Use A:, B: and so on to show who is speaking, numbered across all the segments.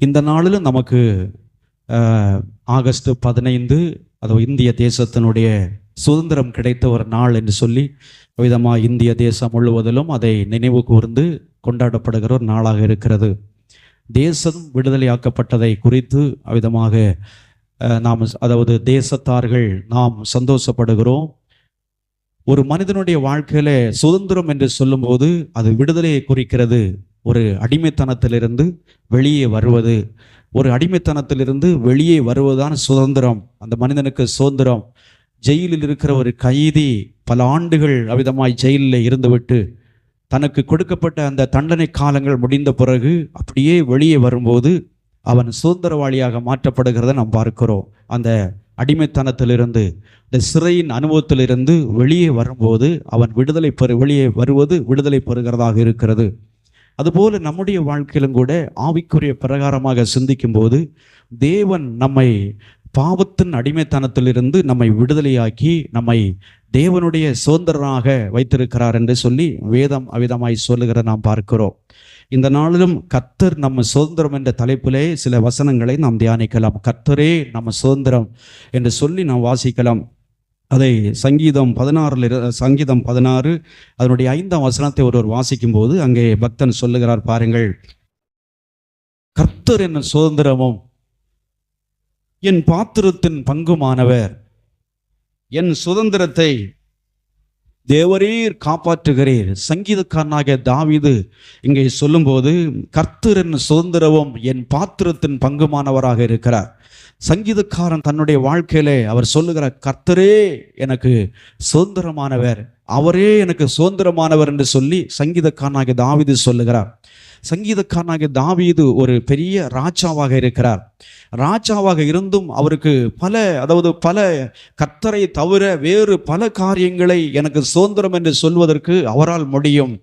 A: இந்த நாளிலும் நமக்கு ஆகஸ்ட் 15 அது இந்திய தேசத்தினுடைய சுதந்திரம் கிடைத்த ஒரு நாள் என்று சொல்லி விதமாக இந்திய தேசம் முழுவதிலும் அதை நினைவு கூர்ந்து கொண்டாடப்படுகிற ஒரு நாளாக இருக்கிறது. தேசம் விடுதலையாக்கப்பட்டதை குறித்து விதமாக நாம் அதாவது தேசத்தார்கள் நாம் சந்தோஷப்படுகிறோம். ஒரு மனிதனுடைய வாழ்க்கையில சுதந்திரம் என்று சொல்லும்போது அது விடுதலையை குறிக்கிறது. ஒரு அடிமைத்தனத்திலிருந்து வெளியே வருவது, ஒரு அடிமைத்தனத்திலிருந்து வெளியே வருவதுதான் சுதந்திரம். அந்த மனிதனுக்கு சுதந்திரம். ஜெயிலில் இருக்கிற ஒரு கைதி பல ஆண்டுகள் அவிதமாய் ஜெயிலில் இருந்துவிட்டு தனக்கு கொடுக்கப்பட்ட அந்த தண்டனை காலங்கள் முடிந்த பிறகு அப்படியே வெளியே வரும்போது அவன் சுதந்திரவாளியாக மாற்றப்படுகிறத நாம் பார்க்கிறோம். அந்த அடிமைத்தனத்திலிருந்து, இந்த சிறையின் அனுபவத்திலிருந்து வெளியே வரும்போது அவன் வெளியே வருவது விடுதலை பெறுகிறதாக இருக்கிறது. அதுபோல நம்முடைய வாழ்க்கையிலும் கூட ஆவிக்குரிய பிரகாரமாக சிந்திக்கும் போது தேவன் நம்மை பாவத்தின் அடிமைத்தனத்திலிருந்து நம்மை விடுதலையாக்கி நம்மை தேவனுடைய சுதந்திரனாக வைத்திருக்கிறார் என்று சொல்லி வேதம் அவிதமாய் சொல்லுகிற நாம் பார்க்கிறோம். இந்த நாளிலும் கர்த்தர் நம்ம சுதந்திரம் என்ற தலைப்பிலே சில வசனங்களை நாம் தியானிக்கலாம். கர்த்தரே நம்ம சுதந்திரம் என்று சொல்லி நாம் வாசிக்கலாம். அதை சங்கீதம் 16 அதனுடைய 5ஆம் வசனத்தை ஒருவர் வாசிக்கும் போது அங்கே பக்தன் சொல்லுகிறார், பாருங்கள், கர்த்தர் என்ன சுதந்திரமும் என் பாத்திரத்தின் பங்குமானவர், என் சுதந்திரத்தை தேவரீர் காப்பாற்றுகிறீர். சங்கீதக்காரனாகிய தாவீது இங்கே சொல்லும்போது கர்த்தர் என் சுதந்திரமும் என் பாத்திரத்தின் பங்குமானவராக இருக்கிறார். சங்கீதக்காரன் தன்னுடைய வாழ்க்கையிலே அவர் சொல்லுகிறார், கர்த்தரே எனக்கு சுதந்திரமானவர், அவரே எனக்கு சுதந்திரமானவர் என்று சொல்லி சங்கீதக்காரனாகிய தாவீது சொல்லுகிறார். சங்கீதக்காரனாகிய தாவீது ஒரு பெரிய ராஜாவாக இருக்கிறார். ராஜாவாக இருந்தும் அவருக்கு பல கர்த்தரை தவிர வேறு பல காரியங்களை எனக்கு சுதந்திரம் என்று சொல்வதற்கு அவரால் முடியும்.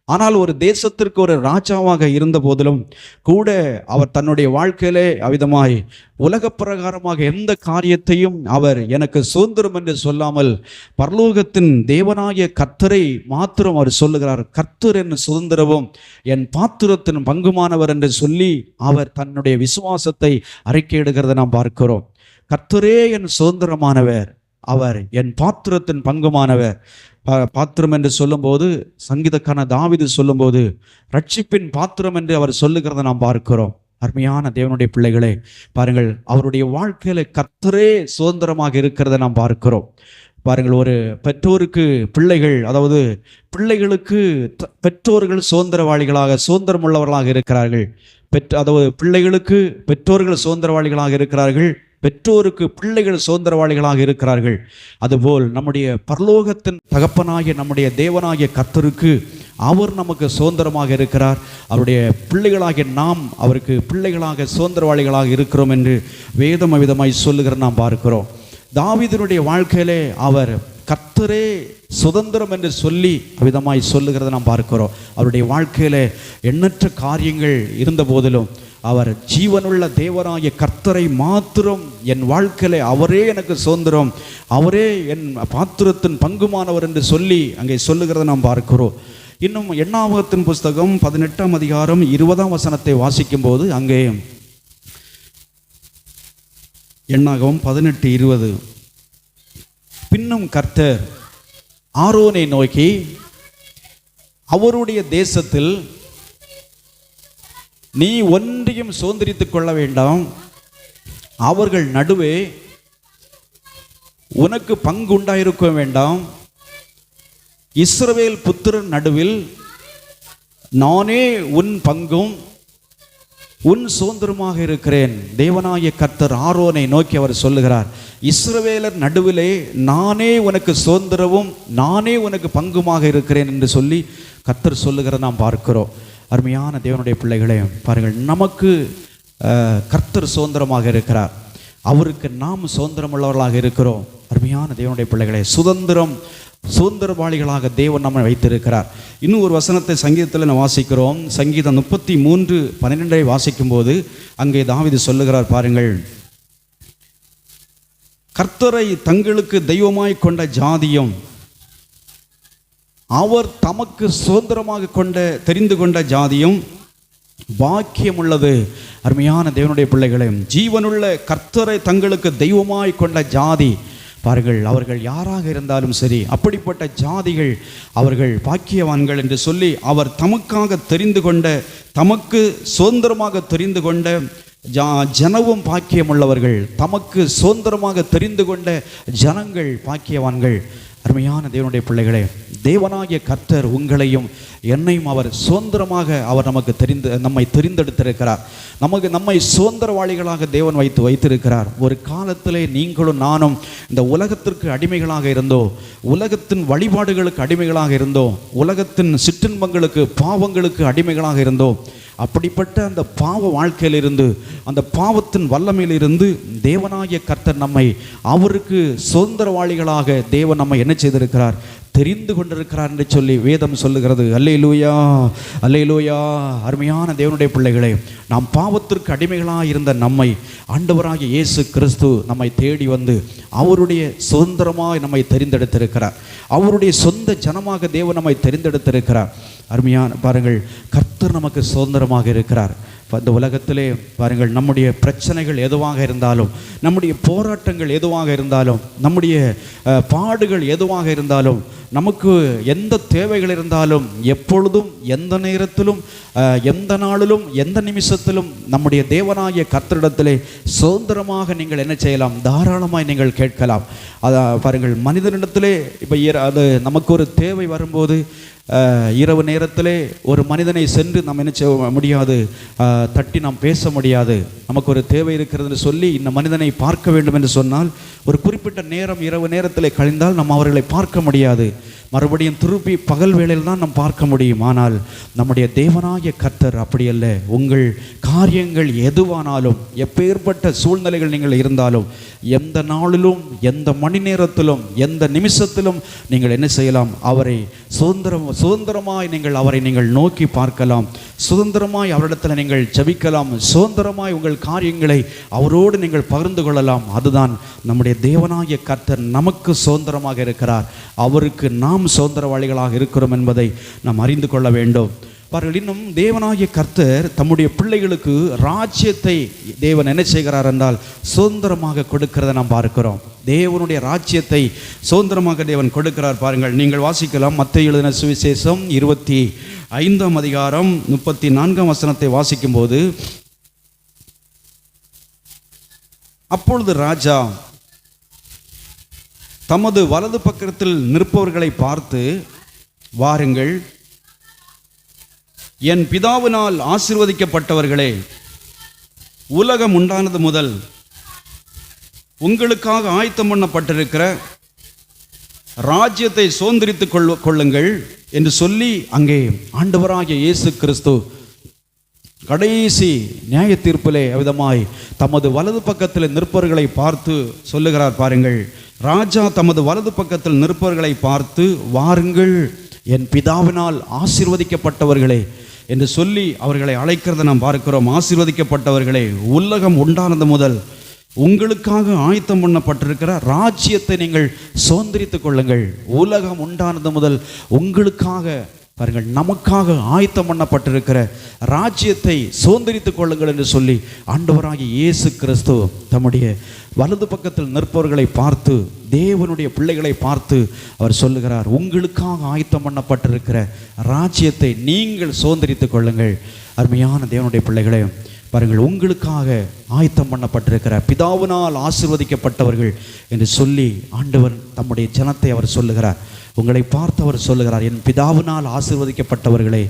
A: ஆனால் ஒரு தேசத்திற்கு ஒரு ராஜாவாக இருந்த போதிலும் கூட அவர் தன்னுடைய வாழ்க்கையிலே அவிதமாய் உலக பிரகாரமாக எந்த காரியத்தையும் அவர் எனக்கு சுதந்திரம் என்று சொல்லாமல் பரலோகத்தின் தேவனாகிய கர்த்தரை மாத்திரம் அவர் சொல்லுகிறார். கர்த்தர் என் சுதந்திரமும் என் பாத்திரத்தின் பங்குமானவர் என்று சொல்லி அவர் தன்னுடைய விசுவாசத்தை அறிக்கையிடுகிறத நாம் பார்க்கிறோம். கர்த்தரே என் சுதந்திரமானவர், அவர் என் பாத்திரத்தின் பங்குமானவர். பாத்திரம் என்று சொல்லும்போது சங்கீதக்கான தாவீது சொல்லும்போது ரட்சிப்பின் பாத்திரம் என்று அவர் சொல்லுகிறத நாம் பார்க்கிறோம். அருமையான தேவனுடைய பிள்ளைகளே, பாருங்கள், அவருடைய வாழ்க்கையில கர்த்தரே சுதந்திரமாக இருக்கிறத நாம் பார்க்கிறோம். பாருங்கள், ஒரு பெற்றோருக்கு பிள்ளைகள், அதாவது பிள்ளைகளுக்கு பெற்றோர்கள் சுதந்திரம் உள்ளவர்களாக இருக்கிறார்கள். அதாவது பிள்ளைகளுக்கு பெற்றோர்கள் சுதந்திரவாளிகளாக இருக்கிறார்கள், பெற்றோருக்கு பிள்ளைகள் சுதந்திரவாளிகளாக இருக்கிறார்கள். அதுபோல் நம்முடைய பரலோகத்தின் தகப்பனாகிய நம்முடைய தேவனாகிய கர்த்தருக்கு அவர் நமக்கு சுதந்திரமாக இருக்கிறார். அவருடைய பிள்ளைகளாகிய நாம் அவருக்கு பிள்ளைகளாக சுதந்திரவாளிகளாக இருக்கிறோம் என்று வேதம் விதமாய் சொல்லுகிற நாம் பார்க்கிறோம். தாவீதினுடைய வாழ்க்கையிலே அவர் கர்த்தரே சுதந்திரம் என்று சொல்லி விதமாய் சொல்லுகிறத நாம் பார்க்கிறோம். அவருடைய வாழ்க்கையிலே எண்ணற்ற காரியங்கள் இருந்த போதிலும் அவர் ஜீவனுள்ள தேவனாகிய கர்த்தரை மாத்திரம் என் வாழ்க்கையில அவரே எனக்கு சுதந்திரம், அவரே என் பாத்திரத்தின் பங்குமானவர் என்று சொல்லி அங்கே சொல்லுகிறத நாம் பார்க்கிறோம். இன்னும் எண்ணாகமத்தின் புஸ்தகம் 18ஆம் அதிகாரம் 20ஆம் வசனத்தை வாசிக்கும் போது அங்கே எண்ணாகமம் 18:20, பின்னும் கர்த்தர் ஆரோனை நோக்கி அவருடைய தேசத்தில் நீ ஒன்றையும் சுதந்திரித்துக் கொள்ள வேண்டாம், அவர்கள் நடுவே உனக்கு பங்கு உண்டாயிருக்க வேண்டாம், இஸ்ரவேல் புத்திரன் நடுவில் நானே உன் பங்கும் உன் சுதந்திரமாக இருக்கிறேன். தேவனாகிய கர்த்தர் ஆரோனை நோக்கி அவர் சொல்லுகிறார், இஸ்ரவேலர் நடுவிலே நானே உனக்கு சுதந்திரமும் நானே உனக்கு பங்குமாக இருக்கிறேன் என்று சொல்லி கர்த்தர் சொல்லுகிற நாம் பார்க்கிறோம். அருமையான தேவனுடைய பிள்ளைகளே, பாருங்கள், நமக்கு கர்த்தர் சுதந்திரமாக இருக்கிறார், அவருக்கு நாம் சுதந்திரம் உள்ளவர்களாக இருக்கிறோம். அருமையான தேவனுடைய பிள்ளைகளே, சுதந்திரவாளிகளாக தேவன் நம்மை வைத்திருக்கிறார். இன்னும் ஒரு வசனத்தை சங்கீதத்தில் நான் வாசிக்கிறோம். சங்கீதம் 33:12 வாசிக்கும் போது அங்கே தாவீது சொல்லுகிறார், பாருங்கள், கர்த்தரை தங்களுக்கு தெய்வமாய் கொண்ட ஜாதியும் அவர் தமக்கு சுதந்திரமாக தெரிந்து கொண்ட ஜாதியும் பாக்கியம் உள்ளது. அருமையான தேவனுடைய பிள்ளைகளே, ஜீவனுள்ள கர்த்தரை தங்களுக்கு தெய்வமாய் கொண்ட ஜாதி பாருங்கள், அவர்கள் யாராக இருந்தாலும் சரி, அப்படிப்பட்ட ஜாதிகள் அவர்கள் பாக்கியவான்கள் என்று சொல்லி அவர் தமக்காக தெரிந்து கொண்ட, தமக்கு சுதந்திரமாக தெரிந்து கொண்ட ஜனவும் பாக்கியமுள்ளவர்கள், தமக்கு சுதந்திரமாக தெரிந்து கொண்ட ஜனங்கள் பாக்கியவான்கள். அருமையான தேவனுடைய பிள்ளைகளே, தேவனாகிய கர்த்தர் உங்களையும் என்னையும் அவர் சுதந்திரமாக அவர் நம்மை தெரிந்தெடுத்திருக்கிறார். நம்மை சுதந்திரவாளிகளாக தேவன் வைத்திருக்கிறார். ஒரு காலத்திலே நீங்களும் நானும் இந்த உலகத்திற்கு அடிமைகளாக இருந்தோம், உலகத்தின் வழிபாடுகளுக்கு அடிமைகளாக இருந்தோம், உலகத்தின் சிற்றின்பங்களுக்கு பாவங்களுக்கு அடிமைகளாக இருந்தோம். அப்படிப்பட்ட அந்த பாவ வாழ்க்கையிலிருந்து, அந்த பாவத்தின் வல்லமையிலிருந்து தேவனாகிய கர்த்தர் நம்மை அவருக்கு சுதந்திரவாளிகளாக தேவன் நம்மை என்ன செய்திருக்கிறார், தெரிந்து கொண்டிருக்கிறார் என்று சொல்லி வேதம் சொல்லுகிறது. அல்லேலூயா, அல்லேலூயா. அருமையான தேவனுடைய பிள்ளைகளே, நாம் பாவத்திற்கு அடிமைகளாக இருந்த நம்மை ஆண்டவராகிய இயேசு கிறிஸ்து நம்மை தேடி வந்து அவருடைய சுதந்திரமாக நம்மை தெரிந்தெடுத்திருக்கிறார். அவருடைய சொந்த ஜனமாக தேவன் நம்மை தெரிந்தெடுத்திருக்கிறார். அருமையான பாருங்கள், கர்த்தர் நமக்கு சுதந்திரமாக இருக்கிறார். இந்த உலகத்திலே பாருங்கள், நம்முடைய பிரச்சனைகள் எதுவாக இருந்தாலும், நம்முடைய போராட்டங்கள் எதுவாக இருந்தாலும், நம்முடைய பாடுகள் எதுவாக இருந்தாலும், நமக்கு எந்த தேவைகள் இருந்தாலும், எப்பொழுதும் எந்த நேரத்திலும் எந்த நாளிலும் எந்த நிமிஷத்திலும் நம்முடைய தேவனாகிய கர்த்தரிடத்திலே சுதந்திரமாக நீங்கள் என்ன செய்யலாம், தாராளமாய் நீங்கள் கேட்கலாம். பாருங்கள், மனிதனிடத்திலே இப்போ அது நமக்கு ஒரு தேவை வரும்போது இரவு நேரத்திலே ஒரு மனிதனை சென்று நாம் என்ன செய்ய முடியாது, தட்டி நாம் பேச முடியாது. நமக்கு ஒரு தேவை இருக்கிறதுன்னு சொல்லி இந்த மனிதனை பார்க்க வேண்டும் என்று சொன்னால் ஒரு குறிப்பிட்ட நேரம் இரவு நேரத்தில் கழிந்தால் நாம் அவர்களை பார்க்க முடியாது. மறுபடியும் திருப்பி பகல் வேளையில் தான் நாம் பார்க்க முடியும். ஆனால் நம்முடைய தேவனாகிய கர்த்தர் அப்படி அல்ல. உங்கள் காரியங்கள் எதுவானாலும், எப்பேற்பட்ட சூழ்நிலைகள் நீங்கள் இருந்தாலும், எந்த நாளிலும் எந்த மணி நேரத்திலும் எந்த நிமிஷத்திலும் நீங்கள் என்ன செய்யலாம், அவரை சுதந்திரமாய் நீங்கள் நோக்கி பார்க்கலாம், சுதந்திரமாய் அவரிடத்தில் நீங்கள் ஜெபிக்கலாம், சுதந்திரமாய் உங்கள் காரியங்களை அவரோடு நீங்கள் பகிர்ந்து கொள்ளலாம். அதுதான் நம்முடைய தேவனாகிய கர்த்தர் நமக்கு சுதந்திரமாக இருக்கிறார். அவருக்கு நாம் சுதந்திரவாளிகளாக இருக்கிறோம் என்பதை நாம் அறிந்து கொள்ள வேண்டும். பாருங்கள், இன்னும் தேவனாகிய கர்த்தர் தம்முடைய பிள்ளைகளுக்கு ராஜ்யத்தை தேவன் என்ன செய்கிறார் என்றால் சுதந்திரமாக கொடுக்கிறத நாம் பார்க்கிறோம். தேவனுடைய ராஜ்யத்தை சுதந்திரமாக தேவன் கொடுக்கிறார். பாருங்கள், நீங்கள் வாசிக்கலாம், மத்தேயு எழுதின சுவிசேஷம் 25ஆம் அதிகாரம் 34ஆம் வசனத்தை வாசிக்கும் போது, அப்பொழுது ராஜா தமது வலது பக்கத்தில் நிற்பவர்களை பார்த்து, வாருங்கள், என் பிதாவினால் ஆசீர்வதிக்கப்பட்டவர்களே, உலகம் உண்டானது முதல் உங்களுக்காக ஆயத்தம் பண்ணப்பட்டிருக்கிற ராஜ்யத்தை சுதந்திரித்துக் கொள்ளுங்கள் என்று சொல்லி அங்கே ஆண்டவராகிய இயேசு கிறிஸ்து கடைசி நியாய தீர்ப்பிலே விதமாய் தமது வலது பக்கத்தில் நிற்பவர்களை பார்த்து சொல்லுகிறார். பாருங்கள், ராஜா தமது வலது பக்கத்தில் நிற்பவர்களை பார்த்து, வாருங்கள், என் பிதாவினால் ஆசீர்வதிக்கப்பட்டவர்களே என்று சொல்லி அவர்களை அழைக்கிறத நாம் பார்க்கிறோம். ஆசீர்வதிக்கப்பட்டவர்களே, உலகம் உண்டானது முதல் உங்களுக்காக ஆயத்தம் பண்ணப்பட்டிருக்கிற ராஜ்யத்தை நீங்கள் சுதந்திரித்துக் கொள்ளுங்கள். உலகம் உண்டானது முதல் உங்களுக்காக, பாருங்கள், நமக்காக ஆயத்தம் பண்ணப்பட்டிருக்கிற ராஜ்யத்தை சுதந்திரித்துக் கொள்ளுங்கள் என்று சொல்லி ஆண்டவராகிய இயேசு கிறிஸ்து தம்முடைய வலது பக்கத்தில் நிற்பவர்களை பார்த்து, தேவனுடைய பிள்ளைகளை பார்த்து அவர் சொல்லுகிறார், உங்களுக்காக ஆயத்தம் பண்ணப்பட்டிருக்கிற ராஜ்யத்தை நீங்கள் சுதந்திரித்துக் கொள்ளுங்கள். அருமையான தேவனுடைய பிள்ளைகளே, பாருங்கள், உங்களுக்காக ஆயத்தம் பண்ணப்பட்டிருக்கிற பிதாவினால் ஆசீர்வதிக்கப்பட்டவர்கள் என்று சொல்லி ஆண்டவர் தம்முடைய ஜனத்தை அவர் சொல்லுகிறார். உங்களை பார்த்து அவர் சொல்லுகிறார், என் பிதாவினால் ஆசீர்வதிக்கப்பட்டவர்களே,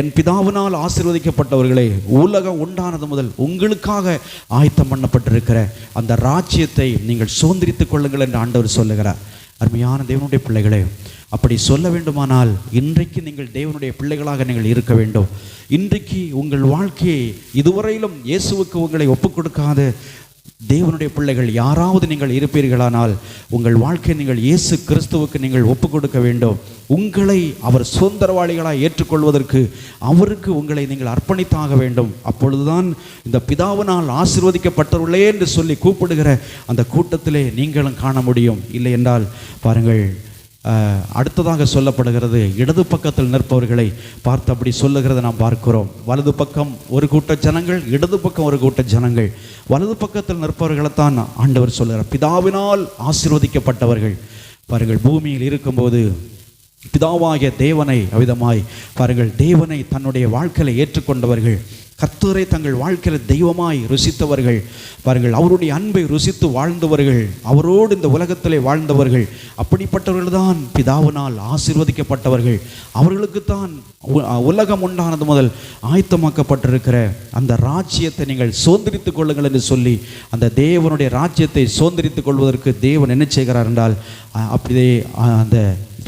A: என் பிதாவினால் ஆசீர்வதிக்கப்பட்டவர்களே, உலகம் உண்டானது முதல் உங்களுக்காக ஆயத்தம் பண்ணப்பட்டிருக்கிற அந்த ராஜ்யத்தை நீங்கள் சுதந்திரித்துக் கொள்ளுங்கள் என்று ஆண்டவர் சொல்லுகிறார். அருமையான தேவனுடைய பிள்ளைகளே, அப்படி சொல்ல வேண்டுமானால் இன்றைக்கு நீங்கள் தேவனுடைய பிள்ளைகளாக நீங்கள் இருக்க வேண்டும். இன்றைக்கு உங்கள் வாழ்க்கையை இதுவரையிலும் இயேசுவுக்கு உங்களை ஒப்புக் கொடுக்காத தேவனுடைய பிள்ளைகள் யாராவது நீங்கள் இருப்பீர்களானால் உங்கள் வாழ்க்கையை நீங்கள் இயேசு கிறிஸ்துவுக்கு நீங்கள் ஒப்புக் கொடுக்க வேண்டும். உங்களை அவர் சுதந்திரவாளிகளாக ஏற்றுக்கொள்வதற்கு அவருக்கு உங்களை நீங்கள் அர்ப்பணித்தாக வேண்டும். அப்பொழுதுதான் இந்த பிதாவினால் ஆசீர்வதிக்கப்பட்டவர்களே என்று சொல்லி கூப்பிடுகிற அந்த கூட்டத்திலே நீங்களும் காண முடியும். இல்லை என்றால் பாருங்கள், அடுத்ததாக சொல்லப்படுகிறது, இடது பக்கத்தில் நிற்பவர்களை பார்த்து அப்படி சொல்லுகிறத நாம் பார்க்கிறோம். வலது பக்கம் ஒரு கூட்ட ஜனங்கள், இடது பக்கம் ஒரு கூட்ட ஜனங்கள். வலது பக்கத்தில் நிற்பவர்களைத்தான் ஆண்டவர் சொல்லுகிறார், பிதாவினால் ஆசீர்வதிக்கப்பட்டவர்கள். பாருங்கள், பூமியில் இருக்கும்போது பிதாவாகிய தேவனை அவிதமாய் பாருங்கள், தேவனை தன்னுடைய வாழ்க்கையில் ஏற்றுக்கொண்டவர்கள், கர்த்தரை தங்கள் வாழ்க்கையில் தெய்வமாய் ருசித்தவர்கள், பாருங்கள், அவருடைய அன்பை ருசித்து வாழ்ந்தவர்கள், அவரோடு இந்த உலகத்திலே வாழ்ந்தவர்கள், அப்படிப்பட்டவர்கள் தான் பிதாவினால் ஆசீர்வதிக்கப்பட்டவர்கள். அவர்களுக்குத்தான் உலகம் உண்டானது முதல் ஆயத்தமாக்கப்பட்டிருக்கிற அந்த ராஜ்யத்தை நீங்கள் சுதந்திரித்துக் கொள்ளுங்கள் என்று சொல்லி, அந்த தேவனுடைய ராஜ்யத்தை சுதந்திரித்துக் கொள்வதற்கு தேவன் என்ன செய்கிறார் என்றால், அப்படியே அந்த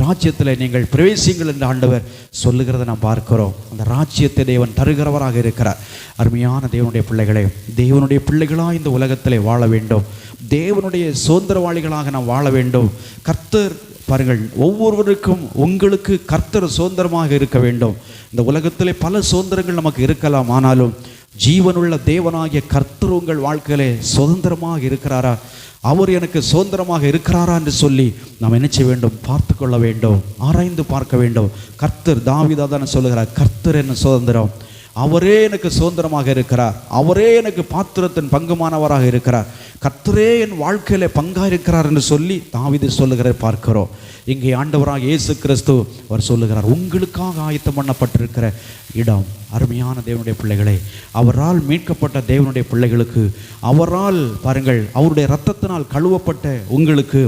A: ராஜ்யத்தில் நீங்கள் பிரவேசிங்கள் என்று ஆண்டவர் சொல்லுகிறத நாம் பார்க்கிறோம். அந்த ராஜ்யத்தை தேவன் தருகிறவராக இருக்கிறார். அருமையான தேவனுடைய பிள்ளைகளே, தேவனுடைய பிள்ளைகளாக இந்த உலகத்திலே வாழ வேண்டும். தேவனுடைய சுதந்திரவாளிகளாக நாம் வாழ வேண்டும். கர்த்தர் பாருங்கள், ஒவ்வொருவருக்கும் உங்களுக்கு கர்த்தர் சுதந்திரமாக இருக்க வேண்டும். இந்த உலகத்திலே பல சுதந்திரங்கள் நமக்கு இருக்கலாம், ஆனாலும் ஜீவனுள்ள தேவனாகிய கர்த்தர் உங்கள் வாழ்க்கையிலே சுதந்திரமாக இருக்கிறாரா, அவர் எனக்கு சுதந்திரமாக இருக்கிறாரா என்று சொல்லி நாம் என்ன செய்ய வேண்டும், பார்த்து கொள்ள வேண்டும், ஆராய்ந்து பார்க்க வேண்டும். கர்த்தர், தாவீதாதான் சொல்லுகிறார், கர்த்தர் என்ன சுதந்திரம், அவரே எனக்கு சுதந்திரமாக இருக்கிறார், அவரே எனக்கு பாத்திரத்தின் பங்குமானவராக இருக்கிறார், கர்த்தரே என் வாழ்க்கையில பங்காக இருக்கிறார் என்று சொல்லி தாவீது சொல்லுகிற பார்க்கிறோம். இங்கே ஆண்டவராக இயேசு கிறிஸ்து அவர் சொல்லுகிறார், உங்களுக்காக ஆயத்தம் பண்ணப்பட்டிருக்கிற இடம். அருமையான தேவனுடைய பிள்ளைகளே, அவரால் மீட்கப்பட்ட தேவனுடைய பிள்ளைகளுக்கு, அவரால் பாருங்கள் அவருடைய இரத்தத்தினால் கழுவப்பட்ட உங்களுக்கு,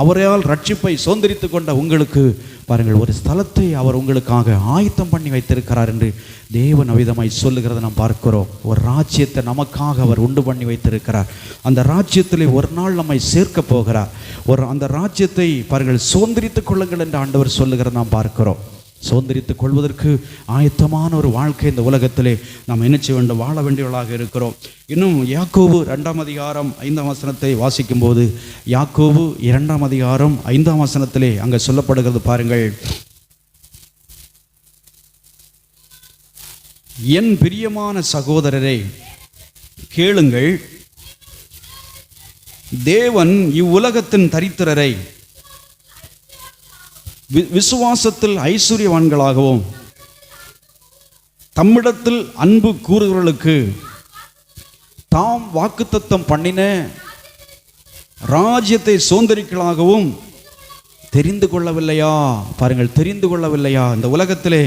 A: அவரால் ரட்சிப்பை சுதந்திரித்து கொண்ட உங்களுக்கு பாருங்கள், ஒரு ஸ்தலத்தை அவர் உங்களுக்காக ஆயத்தம் பண்ணி வைத்திருக்கிறார் என்று தேவன் அவிதமாய் சொல்லுகிறத நாம் பார்க்கிறோம். ஒரு ராஜ்யத்தை நமக்காக அவர் உண்டு பண்ணி வைத்திருக்கிறார். அந்த ராஜ்யத்திலே ஒரு நாள் நம்மை சேர்க்க போகிறார். அந்த ராஜ்யத்தை பாருங்கள் சுதந்திரித்துக் கொள்ளுங்கள் என்று ஆண்டவர் சொல்லுகிறத நாம் பார்க்கிறோம். சுதந்திரித்துக் கொள்வதற்கு ஆயத்தமான ஒரு வாழ்க்கை இந்த உலகத்திலே நாம் என்ன செய்ய வேண்டும், வாழ வேண்டியவர்களாக இருக்கிறோம். இன்னும் யாக்கோபு 2ஆம் அதிகாரம் 5ஆம் வசனத்தை வாசிக்கும் போது, யாக்கோபு 2ஆம் அதிகாரம் 5ஆம் வசனத்திலே அங்கே சொல்லப்படுகிறது பாருங்கள், என் பிரியமான சகோதரரை கேளுங்கள், தேவன் இவ்வுலகத்தின் தரித்திரரை விசுவாசத்தில் ஐஸ்வர்யவான்களாகவும் தம்மிடத்தில் அன்பு கூறுகிறவர்களுக்கு தாம் வாக்குத்தத்தம் பண்ணின ராஜ்யத்தை சுதந்திரிக்கலாகவும் தெரிந்து கொள்ளவில்லையா? பாருங்கள், தெரிந்து கொள்ளவில்லையா? இந்த உலகத்திலே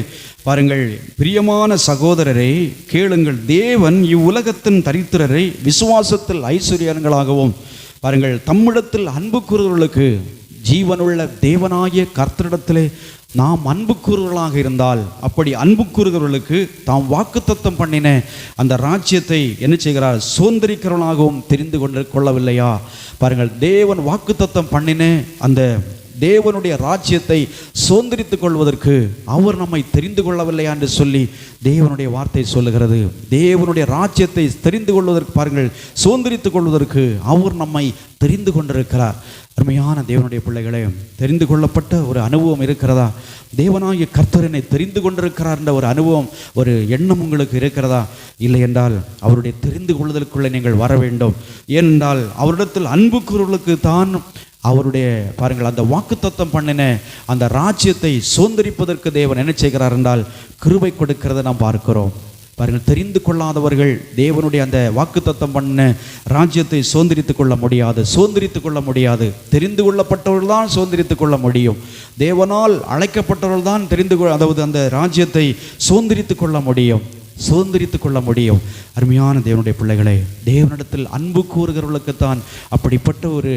A: பாருங்கள், பிரியமான சகோதரரை கேளுங்கள், தேவன் இவ்வுலகத்தின் தரித்திரரை விசுவாசத்தில் ஐஸ்வர்யங்களாகவும் பாருங்கள் தம்மிடத்தில் அன்பு கூறுகிறவர்களுக்கு, ஜீவனுள்ள தேவனாகிய கர்த்தரிடத்திலே நாம் அன்பு கூறுவர்களாக இருந்தால், அப்படி அன்பு கூறுகிறவர்களுக்கு தாம் வாக்குத்தத்தம் பண்ணின அந்த ராஜ்யத்தை என்ன செய்கிறார், சுதந்திரிக்கிறவர்களாகவும் தெரிந்து கொள்ளவில்லையா? பாருங்கள், தேவன் வாக்குத்தத்தம் பண்ணின அந்த தேவனுடைய ராஜ்யத்தை சுதந்திரித்துக் கொள்வதற்கு அவர் நம்மை தெரிந்து கொள்ளவில்லையா என்று சொல்லி தேவனுடைய வார்த்தை சொல்லுகிறது. தேவனுடைய ராஜ்யத்தை தெரிந்து கொள்வதற்கு பாருங்கள், சுதந்திரித்துக் கொள்வதற்கு அவர் நம்மை தெரிந்து கொண்டிருக்கிறார். அருமையான தேவனுடைய பிள்ளைகளே, தெரிந்து கொள்ளப்பட்ட ஒரு அனுபவம் இருக்கிறதா? தேவனாகிய கர்த்தர் என்னை தெரிந்து கொண்டிருக்கிறார் என்ற ஒரு அனுபவம், ஒரு எண்ணம் உங்களுக்கு இருக்கிறதா? இல்லை என்றால் அவருடைய தெரிந்து கொள்வதற்குள்ளே நீங்கள் வர வேண்டும். ஏனென்றால் அவரிடத்தில் அன்பு கூறுவர்களுக்கு தான் அவருடைய பாருங்கள் அந்த வாக்குத்தத்தம் பண்ணின அந்த ராஜ்யத்தை சுதந்திரிப்பதற்கு தேவன் என்ன செய்கிறார் என்றால் கிருபை கொடுக்கிறத நாம் பார்க்கிறோம். பாருங்கள், தெரிந்து கொள்ளாதவர்கள் தேவனுடைய அந்த வாக்குத்தத்தம் பண்ண ராஜ்யத்தை சுதந்திரித்துக் கொள்ள முடியாது. தெரிந்து கொள்ளப்பட்டவர்கள் தான் சுதந்திரித்துக் கொள்ள முடியும். தேவனால் அழைக்கப்பட்டவர்கள் தான் அதாவது அந்த ராஜ்யத்தை சுதந்திரித்துக் கொள்ள முடியும். அருமையான தேவனுடைய பிள்ளைகளே, தேவனிடத்தில் அன்பு கூறுகிறவர்களுக்குத்தான் அப்படிப்பட்ட ஒரு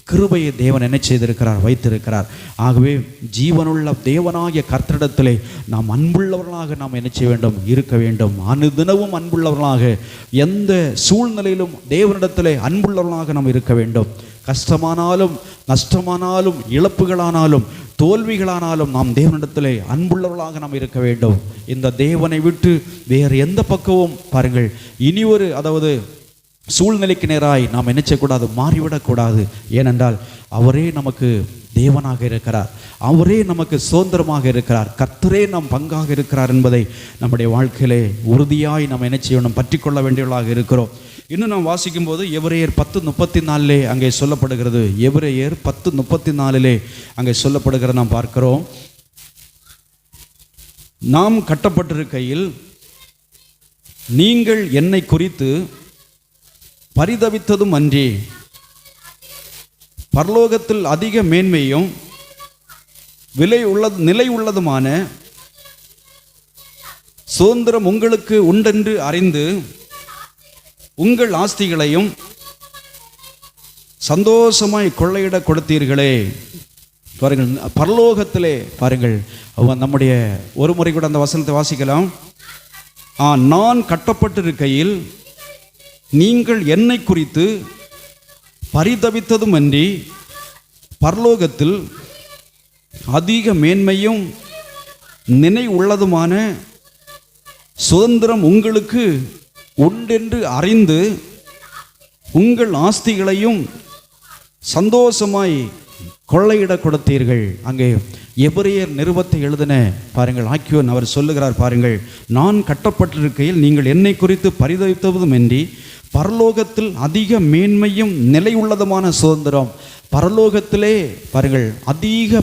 A: கிருபையை தேவன் என்ன செய்திருக்கிறார், வைத்திருக்கிறார். ஆகவே ஜீவனுள்ள தேவனாகிய கர்த்தரிடத்திலே நாம் அன்புள்ளவர்களாக நாம் என்ன செய்ய வேண்டும், இருக்க வேண்டும். அனுதினமும் அன்புள்ளவர்களாக, எந்த சூழ்நிலையிலும் தேவனிடத்திலே அன்புள்ளவர்களாக நாம் இருக்க வேண்டும். கஷ்டமானாலும் நஷ்டமானாலும் இழப்புகளானாலும் தோல்விகளானாலும் நாம் தேவனிடத்திலே அன்புள்ளவர்களாக நாம் இருக்க வேண்டும். இந்த தேவனை விட்டு வேறு எந்த பக்கமும் பாருங்கள் இனி ஒரு அதாவது சூழ்நிலைக்கு நேராய் நாம் என்ன செய்யக்கூடாது, மாறிவிடக்கூடாது. ஏனென்றால் அவரே நமக்கு தேவனாக இருக்கிறார். அவரே நமக்கு சுதந்திரமாக இருக்கிறார். கர்த்தரே நம் பங்காக இருக்கிறார் என்பதை நம்முடைய வாழ்க்கையிலே உறுதியாய் நாம் என்ன செய்யணும், பற்றி கொள்ள வேண்டியவர்களாக இருக்கிறோம். இன்னும் நாம் வாசிக்கும் போது எபிரெயர் 10:34 அங்கே சொல்லப்படுகிறது. எபிரெயர் 10:34 அங்கே சொல்லப்படுகிற நாம் பார்க்கிறோம். நாம் கட்டப்பட்டிருக்கையில் நீங்கள் என்னை குறித்து பரிதவித்ததும் அன்றி பரலோகத்தில் அதிக மேன்மையும் நிலை உள்ளதுமான சுதந்திரம் உங்களுக்கு உண்டென்று அறிந்து உங்கள் ஆஸ்திகளையும் சந்தோஷமாய் கொள்ளையிட கொடுத்தீர்களே. பாருங்கள், பரலோகத்திலே பாருங்கள், நம்முடைய ஒரு முறை கூட அந்த வசனத்தை வாசிக்கலாம். நான் கட்டப்பட்டிருக்கையில் நீங்கள் என்னை குறித்து பரிதவித்ததும் அன்றி பரலோகத்தில் அதிக மேன்மையும் நினை உள்ளதுமான சுதந்திரம் உங்களுக்கு உண்டென்று அறிந்து உங்கள் ஆஸ்திகளையும் சந்தோஷமாய் கொள்ளையிட கொடுத்தீர்கள். அங்கே எபிரெயர் நிருபத்தை எழுதின பாருங்கள் ஆக்கியோன் அவர் சொல்லுகிறார், பாருங்கள், நான் கட்டப்பட்டிருக்கையில் நீங்கள் என்னை குறித்து பரிதவித்ததும் இன்றி பரலோகத்தில் அதிக மேன்மையும் நிலை உள்ளதுமான சுதந்திரம். பரலோகத்திலே பாருங்கள் அதிக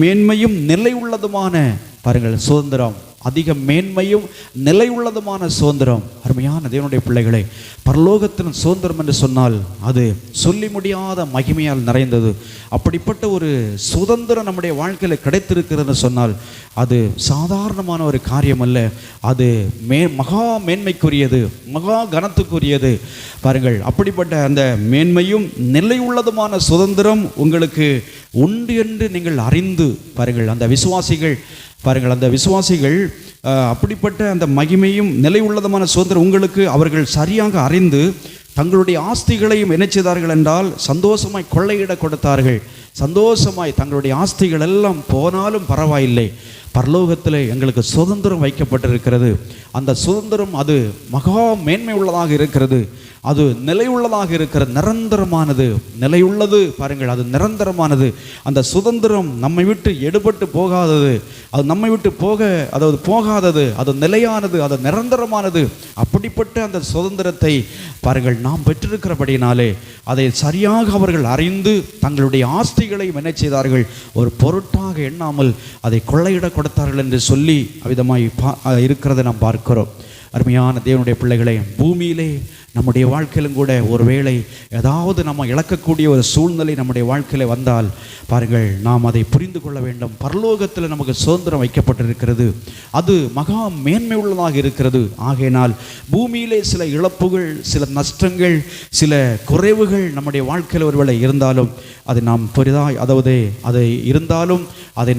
A: மேன்மையும் நிலை உள்ளதுமான பாருங்கள் சுதந்திரம், அதிக மேன்மையும் நிலை உள்ளதுமான சுதந்திரம். அருமையான தேவனுடைய பிள்ளைகளை, பரலோகத்தின் சுதந்திரம் என்று சொன்னால் அது சொல்லி முடியாத மகிமையால் நிறைந்தது. அப்படிப்பட்ட ஒரு சுதந்திரம் நம்முடைய வாழ்க்கையில் கிடைத்திருக்கிறது சொன்னால் அது சாதாரணமான ஒரு காரியம் அல்ல. அது மகா மேன்மைக்குரியது, மகா கனத்துக்குரியது. பாருங்கள், அப்படிப்பட்ட அந்த மேன்மையும் நிலை உள்ளதுமான சுதந்திரம் உங்களுக்கு உண்டு என்று நீங்கள் அறிந்து பாருங்கள். அந்த விசுவாசிகள் அப்படிப்பட்ட அந்த மகிமையும் நிலை உள்ளதுமான சுதந்திரம் உங்களுக்கு அவர்கள் சரியாக அறிந்து தங்களுடைய ஆஸ்திகளையும் என்ன செய்தார்கள் என்றால் சந்தோஷமாய் கொள்ளையிட கொடுத்தார்கள். சந்தோஷமாய் தங்களுடைய ஆஸ்திகள் எல்லாம் போனாலும் பரவாயில்லை, பரலோகத்தில் எங்களுக்கு சுதந்திரம் வைக்கப்பட்டிருக்கிறது. அந்த சுதந்திரம் அது மகா மேன்மை உள்ளதாக இருக்கிறது, அது நிலை உள்ளதாக இருக்கிறது, நிரந்தரமானது, நிலையுள்ளது. பாருங்கள், அது நிரந்தரமானது. அந்த சுதந்திரம் நம்மை விட்டு எடுபட்டு போகாதது, அது நம்மை விட்டு போகாதது, அது நிலையானது, அது நிரந்தரமானது. அப்படிப்பட்ட அந்த சுதந்திரத்தை பாருங்கள் நாம் பெற்றிருக்கிறபடினாலே அதை சரியாக அவர்கள் அறிந்து தங்களுடைய ஆஸ்திகளை என்ன செய்தார்கள், ஒரு பொருட்டாக எண்ணாமல் அதை கொள்ளையிட கொடுத்தார்கள் என்று சொல்லி அவ்விதமாய் இருக்கிறதை நாம் பார்க்கிறோம். அருமையான தேவனுடைய பிள்ளைகளை, பூமியிலே நம்முடைய வாழ்க்கையிலும் கூட ஒருவேளை ஏதாவது நம்ம இழக்கக்கூடிய ஒரு சூழ்நிலை நம்முடைய வாழ்க்கையில் வந்தால் பாருங்கள், நாம் அதை புரிந்து கொள்ள வேண்டும். பரலோகத்தில் நமக்கு சுதந்திரம் வைக்கப்பட்டிருக்கிறது, அது மகா மேன்மை உள்ளதாக இருக்கிறது. ஆகையினால் பூமியிலே சில இழப்புகள், சில நஷ்டங்கள், சில குறைவுகள் நம்முடைய வாழ்க்கையில் ஒருவேளை இருந்தாலும் அதை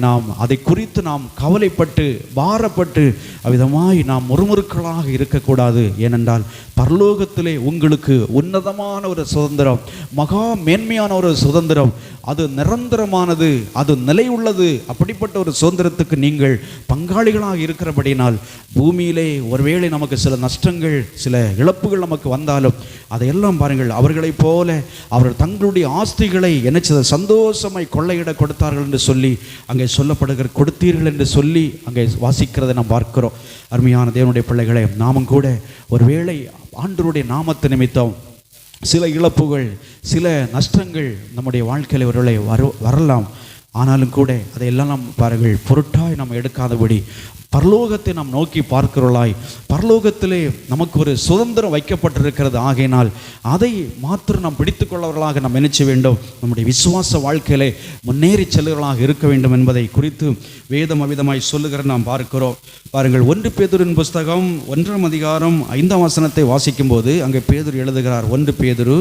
A: நாம் அதை குறித்து நாம் கவலைப்பட்டு பாரப்பட்டு அவ்விதமாய் நாம் முறுமுறுக்களாக இருக்கக்கூடாது. ஏனென்றால் பரலோகத்திலே உங்களுக்கு உன்னதமான ஒரு சுதந்திரம், மகா மேன்மையான ஒரு சுதந்திரம், அது நிரந்தரமானது, அது நிலை உள்ளது. அப்படிப்பட்ட ஒரு சுதந்திரத்துக்கு நீங்கள் பங்காளிகளாக இருக்கிறபடினால் பூமியிலே ஒருவேளை நமக்கு சில நஷ்டங்கள், சில இழப்புகள் நமக்கு வந்தாலும் அதையெல்லாம் பாருங்கள், அவர்களைப் போல அவர்கள் தங்களுடைய ஆஸ்திகளை என்ன சந்தோஷமாய் கொள்ளையிட கொடுத்தார்கள் என்று சொல்லி அங்கே சொல்லப்படுகிற கொடுத்தீர்கள் என்று சொல்லி அங்கே வாசிக்கிறதை நாம் பார்க்கிறோம். அருமையான தேவனுடைய பிள்ளைகளை, நாமும் கூட ஒருவேளை ஆண்டவருடைய நாமத்து நிமித்தம் சில இழப்புகள், சில நஷ்டங்கள் நம்முடைய வாழ்க்கையில் ஒருவேளை வரலாம். ஆனாலும் கூட அதையெல்லாம் நாம் பாருங்கள் பொருட்டாய் நாம் எடுக்காதபடி பரலோகத்தை நாம் நோக்கி பார்க்கிறோளாய், பரலோகத்திலே நமக்கு ஒரு சுதந்திரம் வைக்கப்பட்டிருக்கிறது. ஆகையினால் அதை மாத்திரம் நாம் பிடித்துக்கொள்ளவர்களாக நாம் நினைச்ச வேண்டும். நம்முடைய விசுவாச வாழ்க்கையிலே முன்னேறி செல்லுகளாக இருக்க வேண்டும் என்பதை குறித்து வேதம் அவிதமாய் சொல்லுகிற நாம் பார்க்கிறோம். பாருங்கள், 1 பேதுருவின் புஸ்தகம் 1ஆம் அதிகாரம் 5ஆம் வசனத்தை வாசிக்கும்போது அங்கே பேதுரு எழுதுகிறார். 1 பேதுரு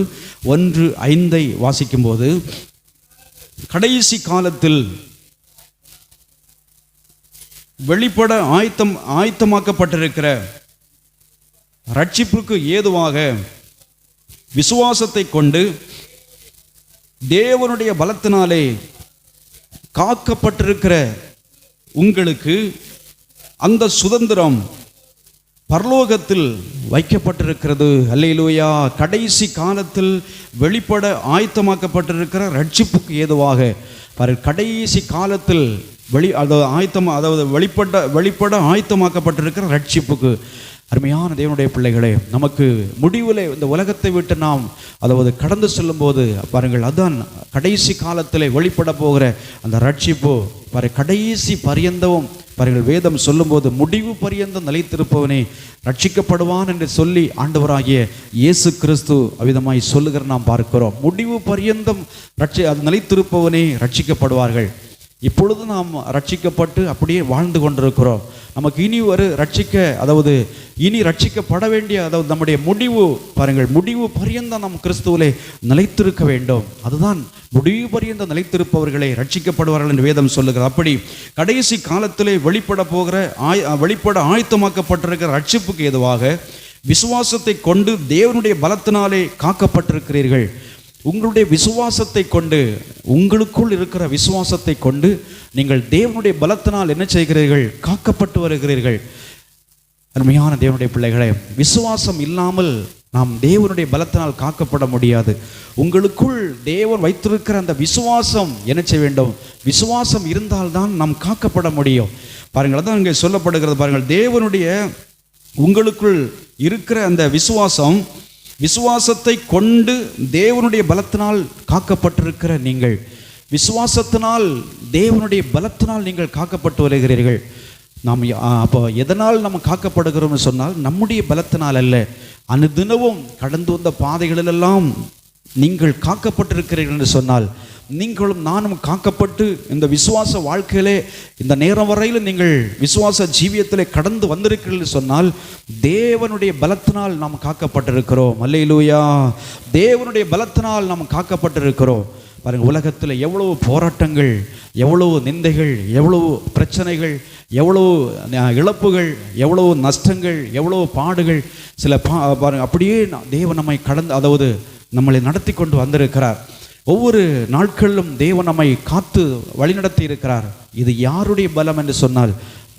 A: 1:5 வாசிக்கும்போது, கடைசி காலத்தில் வெளிப்பட ஆயத்தமாக்கப்பட்டிருக்கிற ரட்சிப்புக்கு ஏதுவாக விசுவாசத்தை கொண்டு தேவனுடைய பலத்தினாலே காக்கப்பட்டிருக்கிற உங்களுக்கு அந்த சுதந்திரம் பரலோகத்தில் வைக்கப்பட்டிருக்கிறது. அல்லேலூயா. கடைசி காலத்தில் வெளிப்பட ஆயத்தமாக்கப்பட்டிருக்கிற ரட்சிப்புக்கு ஏதுவாக கடைசி காலத்தில் அதாவது வெளிப்பட ஆயத்தமாக்கப்பட்டிருக்கிற ரட்சிப்புக்கு அருமையான தேவனுடைய பிள்ளைகளே, நமக்கு முடிவில் இந்த உலகத்தை விட்டு நாம் அதாவது கடந்து செல்லும் போது பாருங்கள், அதான் கடைசி காலத்தில் வெளிப்பட போகிற அந்த ரட்சிப்பு கடைசி பரியந்தமும் பாருங்கள், வேதம் சொல்லும்போது முடிவு பரியந்தம் நிலைத்திருப்பவனே ரட்சிக்கப்படுவான் என்று சொல்லி ஆண்டவராகிய இயேசு கிறிஸ்து அவ்விதமாய் சொல்லுகிற நாம் பார்க்கிறோம். முடிவு பரியந்தம் அது நிலைத்திருப்பவனே ரட்சிக்கப்படுவார்கள். இப்பொழுது நாம் ரட்சிக்கப்பட்டு அப்படியே வாழ்ந்து கொண்டிருக்கிறோம். நமக்கு இனி இனி ரட்சிக்கப்பட வேண்டிய நம்முடைய முடிவு பாருங்கள், முடிவு பரியந்தம் நம் கிறிஸ்துவிலே நிலைத்திருக்க வேண்டும். அதுதான் முடிவு பரியந்தம் நிலைத்திருப்பவர்களே ரட்சிக்கப்படுவார்கள் என்று வேதம் சொல்லுகிறது. அப்படி கடைசி காலத்திலே வெளிப்பட ஆயத்தமாக்கப்பட்டிருக்கிற ரட்சிப்புக்கு ஏதுவாக விசுவாசத்தை கொண்டு தேவனுடைய பலத்தினாலே காக்கப்பட்டிருக்கிறீர்கள். உங்களுடைய விசுவாசத்தை கொண்டு, உங்களுக்குள் இருக்கிற விசுவாசத்தை கொண்டு நீங்கள் தேவனுடைய பலத்தினால் என்ன செய்கிறீர்கள்? காக்கப்பட்டு வருகிறீர்கள். அருமையான தேவனுடைய பிள்ளைகளே, விசுவாசம் இல்லாமல் நாம் தேவனுடைய பலத்தினால் காக்கப்பட முடியாது. உங்களுக்குள் தேவன் வைத்திருக்கிற அந்த விசுவாசம் என்ன செய்ய வேண்டும்? விசுவாசம் இருந்தால்தான் நாம் காக்கப்பட முடியும். பாருங்கள், அதான் இங்கே சொல்லப்படுகிறது. பாருங்கள், தேவனுடைய உங்களுக்குள் இருக்கிற அந்த விசுவாசத்தை கொண்டு தேவனுடைய பலத்தினால் காக்கப்பட்டிருக்கிற நீங்கள், விசுவாசத்தினால் தேவனுடைய பலத்தினால் நீங்கள் காக்கப்பட்டு வருகிறீர்கள். நாம் அப்போ எதனால் நம்ம காக்கப்படுகிறோம்னு சொன்னால் நம்முடைய பலத்தினால் அல்ல. அனுதினமும் கடந்து வந்த பாதைகளிலெல்லாம் நீங்கள் காக்கப்பட்டிருக்கிறீர்கள் என்று சொன்னால், நீங்களும் நானும் காக்கப்பட்டு இந்த விசுவாச வாழ்க்கையிலே இந்த நேரம் வரையில் நீங்கள் விசுவாச ஜீவியத்திலே கடந்து வந்திருக்கிறீர்கள் சொன்னால் தேவனுடைய பலத்தினால் நாம் காக்கப்பட்டிருக்கிறோம். அல்லேலூயா. தேவனுடைய பலத்தினால் நாம் காக்கப்பட்டிருக்கிறோம். பாருங்கள், உலகத்தில் எவ்வளவு போராட்டங்கள், எவ்வளவு நிந்தைகள், எவ்வளவு பிரச்சனைகள், எவ்வளவு இழப்புகள், எவ்வளவு நஷ்டங்கள், எவ்வளவு பாடுகள், பாருங்கள் அப்படியே தேவன் நம்மை கடந்து நம்மளை நடத்தி கொண்டு வந்திருக்கிறார். ஒவ்வொரு நாட்களிலும் தேவன் நம்மை காத்து வழிநடத்தி இருக்கிறார். இது யாருடைய பலம் என்று சொன்னால்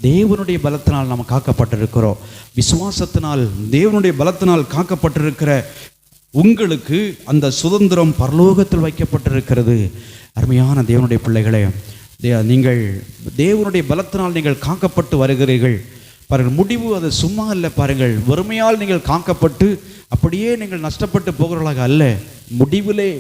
A: தேவனுடைய பலத்தினால் நாம் காக்கப்பட்டிருக்கிறோம். விசுவாசத்தினால் தேவனுடைய பலத்தினால் காக்கப்பட்டிருக்கிற உங்களுக்கு அந்த சுதந்திரம் பரலோகத்தில் வைக்கப்பட்டிருக்கிறது. அருமையான தேவனுடைய பிள்ளைகளே, நீங்கள் தேவனுடைய பலத்தினால் நீங்கள் காக்கப்பட்டு வருகிறீர்கள். பாருங்கள், முடிவு அது சும்மா இல்லை. பாருங்கள், வறுமையால் நீங்கள் காக்கப்பட்டு அப்படியே நீங்கள் நஷ்டப்பட்டு போகிறவர்களாக அல்ல. முடிவிலே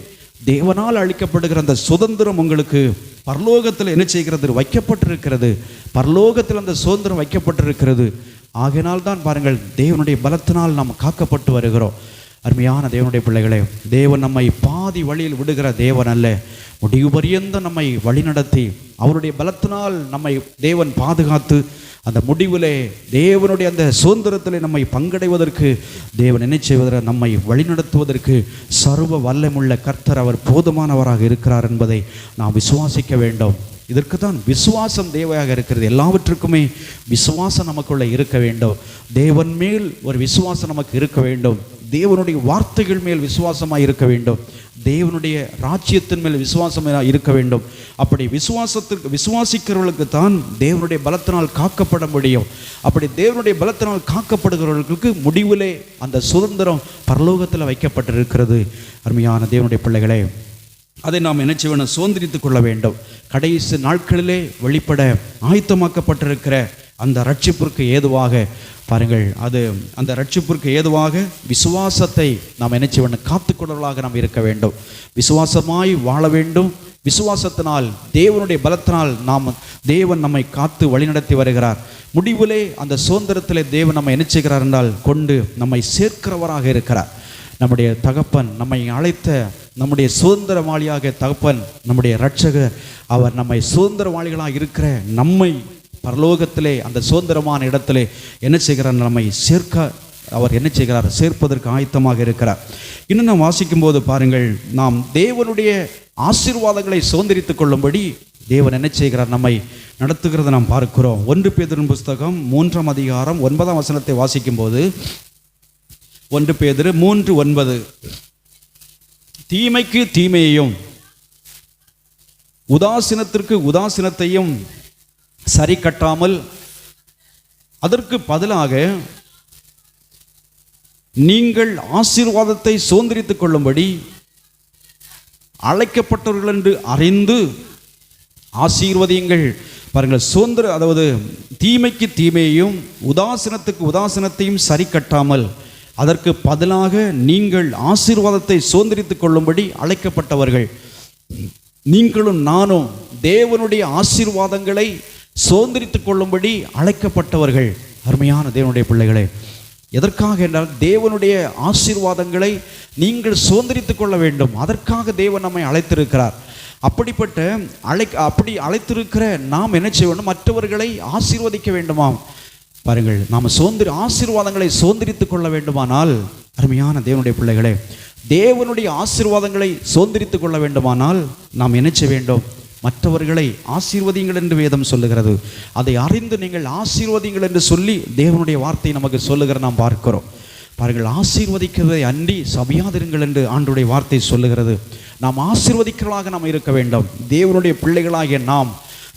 A: தேவனால் அளிக்கப்படுகிற அந்த சுதந்திரம் உங்களுக்கு பரலோகத்தில் என்ன செய்கிறது? வைக்கப்பட்டிருக்கிறது. பரலோகத்தில் அந்த சுதந்திரம் வைக்கப்பட்டிருக்கிறது. ஆகையினால் தான் பாருங்கள், தேவனுடைய பலத்தினால் நாம் காக்கப்பட்டு வருகிறோம். அருமையான தேவனுடைய பிள்ளைகளே, தேவன் நம்மை பாதி வழியில் விடுகிற தேவன் அல்ல. முடிவு பரியந்தம் நம்மை வழிநடத்தி அவருடைய பலத்தினால் நம்மை தேவன் பாதுகாத்து அந்த முடிவிலே தேவனுடைய அந்த சுதந்திரத்தில் நம்மை பங்கடைவதற்கு தேவன் என்ன செய்வதற்கு, நம்மை வழிநடத்துவதற்கு சர்வ வல்லமுள்ள கர்த்தர் அவர் போதுமானவராக இருக்கிறார் என்பதை நாம் விசுவாசிக்க வேண்டும். இதற்கு தான் விசுவாசம் தேவையாக இருக்கிறது. எல்லாவற்றுக்குமே விசுவாசம் நமக்குள்ளே இருக்க வேண்டும். தேவன் மேல் ஒரு விசுவாசம் நமக்கு இருக்க வேண்டும். தேவனுடைய வார்த்தைகள் மேல் விசுவாசமாக இருக்க வேண்டும். தேவனுடைய ராஜ்யத்தின் மேல் விசுவாசமாக இருக்க வேண்டும். அப்படி விசுவாசிக்கிறவர்களுக்கு தான் தேவனுடைய பலத்தினால் காக்கப்பட முடியும். அப்படி தேவனுடைய பலத்தினால் காக்கப்படுகிறவர்களுக்கு முடிவிலே அந்த சுதந்திரம் பரலோகத்தில் வைக்கப்பட்டிருக்கிறது. அருமையான தேவனுடைய பிள்ளைகளே, அதை நாம் என்ன செய்ய வேண்டும்? சுதந்திரித்துக் கொள்ள வேண்டும். கடைசி நாட்களிலே வெளிப்பட ஆயத்தமாக்கப்பட்டிருக்கிற அந்த ரட்சிப்பிற்கு ஏதுவாக பாருங்கள், அந்த ரட்சிப்பிற்கு ஏதுவாக விசுவாசத்தை நாம் என்ன செய்ய வேண்டும்? காத்துக்கொள்ளவர்களாக நாம் இருக்க வேண்டும். விசுவாசமாய் வாழ வேண்டும். விசுவாசத்தினால் தேவனுடைய பலத்தினால் தேவன் நம்மை காத்து வழிநடத்தி வருகிறார். முடிவிலே அந்த சுதந்திரத்திலே தேவன் நம்மை என்ன செய்கிறார் என்றால் கொண்டு நம்மை சேர்க்கிறவராக இருக்கிறார். நம்முடைய தகப்பன், நம்மை அழைத்த நம்முடைய சுதந்திரவாளியாக தகப்பன், நம்முடைய இரட்சகர், அவர் நம்மை சுதந்திரவாளிகளாக இருக்கிற நம்மை பரலோகத்திலே அந்த சுதந்திரமான இடத்திலே என்ன செய்கிறார்? நம்மை அவர் என்ன செய்கிறார்? சேர்ப்பதற்கு ஆயத்தமாக இருக்கிறார். இன்னும் நாம் வாசிக்கும் போது பாருங்கள், நாம் தேவனுடைய ஆசீர்வாதங்களை சுதந்திரித்துக் கொள்ளும்படி தேவன் என்ன செய்கிறார்? நம்மை நடத்துகிறத நாம் பார்க்கிறோம். 1 பேதுரு புஸ்தகம் 3ஆம் அதிகாரம் 9ஆம் வசனத்தை வாசிக்கும் போது 1 பேதுரு 3:9, தீமைக்கு தீமையையும் உதாசீனத்திற்கு உதாசீனத்தையும் சரி கட்டாமல் அதற்கு பதிலாக நீங்கள் ஆசீர்வாதத்தை சுதந்தரித்துக் கொள்ளும்படி அழைக்கப்பட்டவர்கள் என்று அறிந்து ஆசீர்வதியுங்கள். பாருங்கள், சுதந்திர அதாவது தீமைக்கு தீமையையும் உதாசீனத்துக்கு உதாசீனத்தையும் சரி கட்டாமல் அதற்கு பதிலாக நீங்கள் ஆசீர்வாதத்தை சுதந்தரித்துக் கொள்ளும்படி அழைக்கப்பட்டவர்கள். நீங்களும் நானும் தேவனுடைய ஆசீர்வாதங்களை சுதந்தரித்துக் கொள்ளும்படி அழைக்கப்பட்டவர்கள். அருமையான தேவனுடைய பிள்ளைகளே, எதற்காக என்றால் தேவனுடைய ஆசீர்வாதங்களை நீங்கள் சுதந்தரித்துக் கொள்ள வேண்டும். அதற்காக தேவன் நம்மை அழைத்திருக்கிறார். அப்படி அழைத்திருக்கிற நாம் என்ன செய்ய வேண்டும்? மற்றவர்களை ஆசீர்வதிக்க வேண்டுமாம். பாருங்கள், நாம் ஆசீர்வாதங்களை சுதந்தரித்துக் கொள்ள வேண்டுமானால், அருமையான தேவனுடைய பிள்ளைகளே, தேவனுடைய ஆசீர்வாதங்களை சுதந்தரித்துக் கொள்ள வேண்டுமானால் நாம் என்ன செய்ய வேண்டும்? மற்றவர்களை ஆசீர்வதிங்கள் என்று வேதம் சொல்லுகிறது. அதை அறிந்து நீங்கள் ஆசீர்வதிங்கள் என்று சொல்லி தேவனுடைய வார்த்தை நமக்கு சொல்லுகிற நாம் பார்க்கிறோம். பாருங்கள், ஆசீர்வதிக்கிறதை அன்றி சபியாதிருங்கள் என்று ஆண்டவருடைய வார்த்தை சொல்லுகிறது. நாம் ஆசீர்வதிக்கிறவர்களாக நாம் இருக்க வேண்டும். தேவனுடைய பிள்ளைகளாகிய நாம்,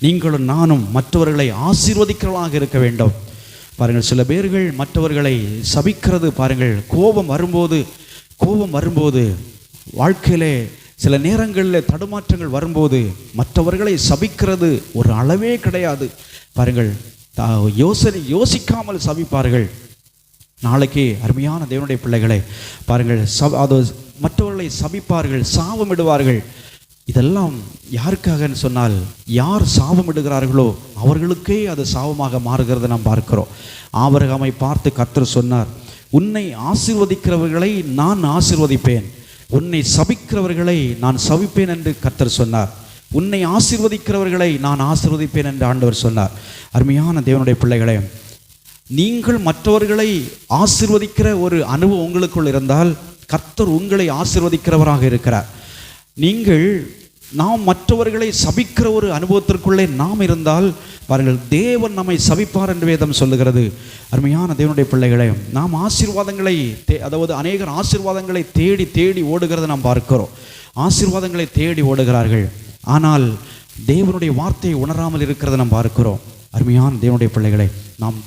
A: நீங்களும் நானும் மற்றவர்களை ஆசீர்வதிக்கிறவர்களாக இருக்க வேண்டும். பாருங்கள், சில பேர்கள் மற்றவர்களை சபிக்கிறது. பாருங்கள், கோபம் வரும்போது வாழ்க்கையிலே சில நேரங்களில் தடுமாற்றங்கள் வரும்போது மற்றவர்களை சபிக்கிறது ஒரு அளவே கிடையாது. பாருங்கள், யோசிக்காமல் சபிப்பார்கள். நாளைக்கு அருமையான தேவனுடைய பிள்ளைகளை பாருங்கள், மற்றவர்களை சபிப்பார்கள், சாபமிடுவார்கள். இதெல்லாம் யாருக்காகன்னு சொன்னால், யார் சாபமிடுகிறார்களோ அவர்களுக்கே அது சாபமாக மாறுகிறத நாம் பார்க்கிறோம். ஆபிரகாமை பார்த்து கர்த்தர் சொன்னார், உன்னை ஆசீர்வதிக்கிறவர்களை நான் ஆசீர்வதிப்பேன், உன்னை சபிக்கிறவர்களை நான் சபிப்பேன் என்று கர்த்தர் சொன்னார். உன்னை ஆசீர்வதிக்கிறவர்களை நான் ஆசீர்வதிப்பேன் என்று ஆண்டவர் சொன்னார். அருமையான தேவனுடைய பிள்ளைகளே, நீங்கள் மற்றவர்களை ஆசீர்வதிக்கிற ஒரு அனுபவம் உங்களுக்குள் இருந்தால் கர்த்தர் உங்களை ஆசீர்வதிக்கிறவராக இருக்கிறார். நாம் மற்றவர்களை சபிக்கிற ஒரு அனுபவத்திற்குள்ளே நாம் இருந்தால் பாருங்கள், தேவன் நம்மை சபிப்பார் என்று வேதம் சொல்லுகிறது. அருமையான தேவனுடைய பிள்ளைகளை, நாம் ஆசீர்வாதங்களை அதாவது அநேகர் ஆசீர்வாதங்களை தேடி தேடி ஓடுகிறத நாம் பார்க்கிறோம். ஆசீர்வாதங்களை தேடி ஓடுகிறார்கள், ஆனால் தேவனுடைய வார்த்தையை உணராமல் இருக்கிறத நாம் பார்க்கிறோம். அருமையான தேவனுடைய பிள்ளைகளை, நாம்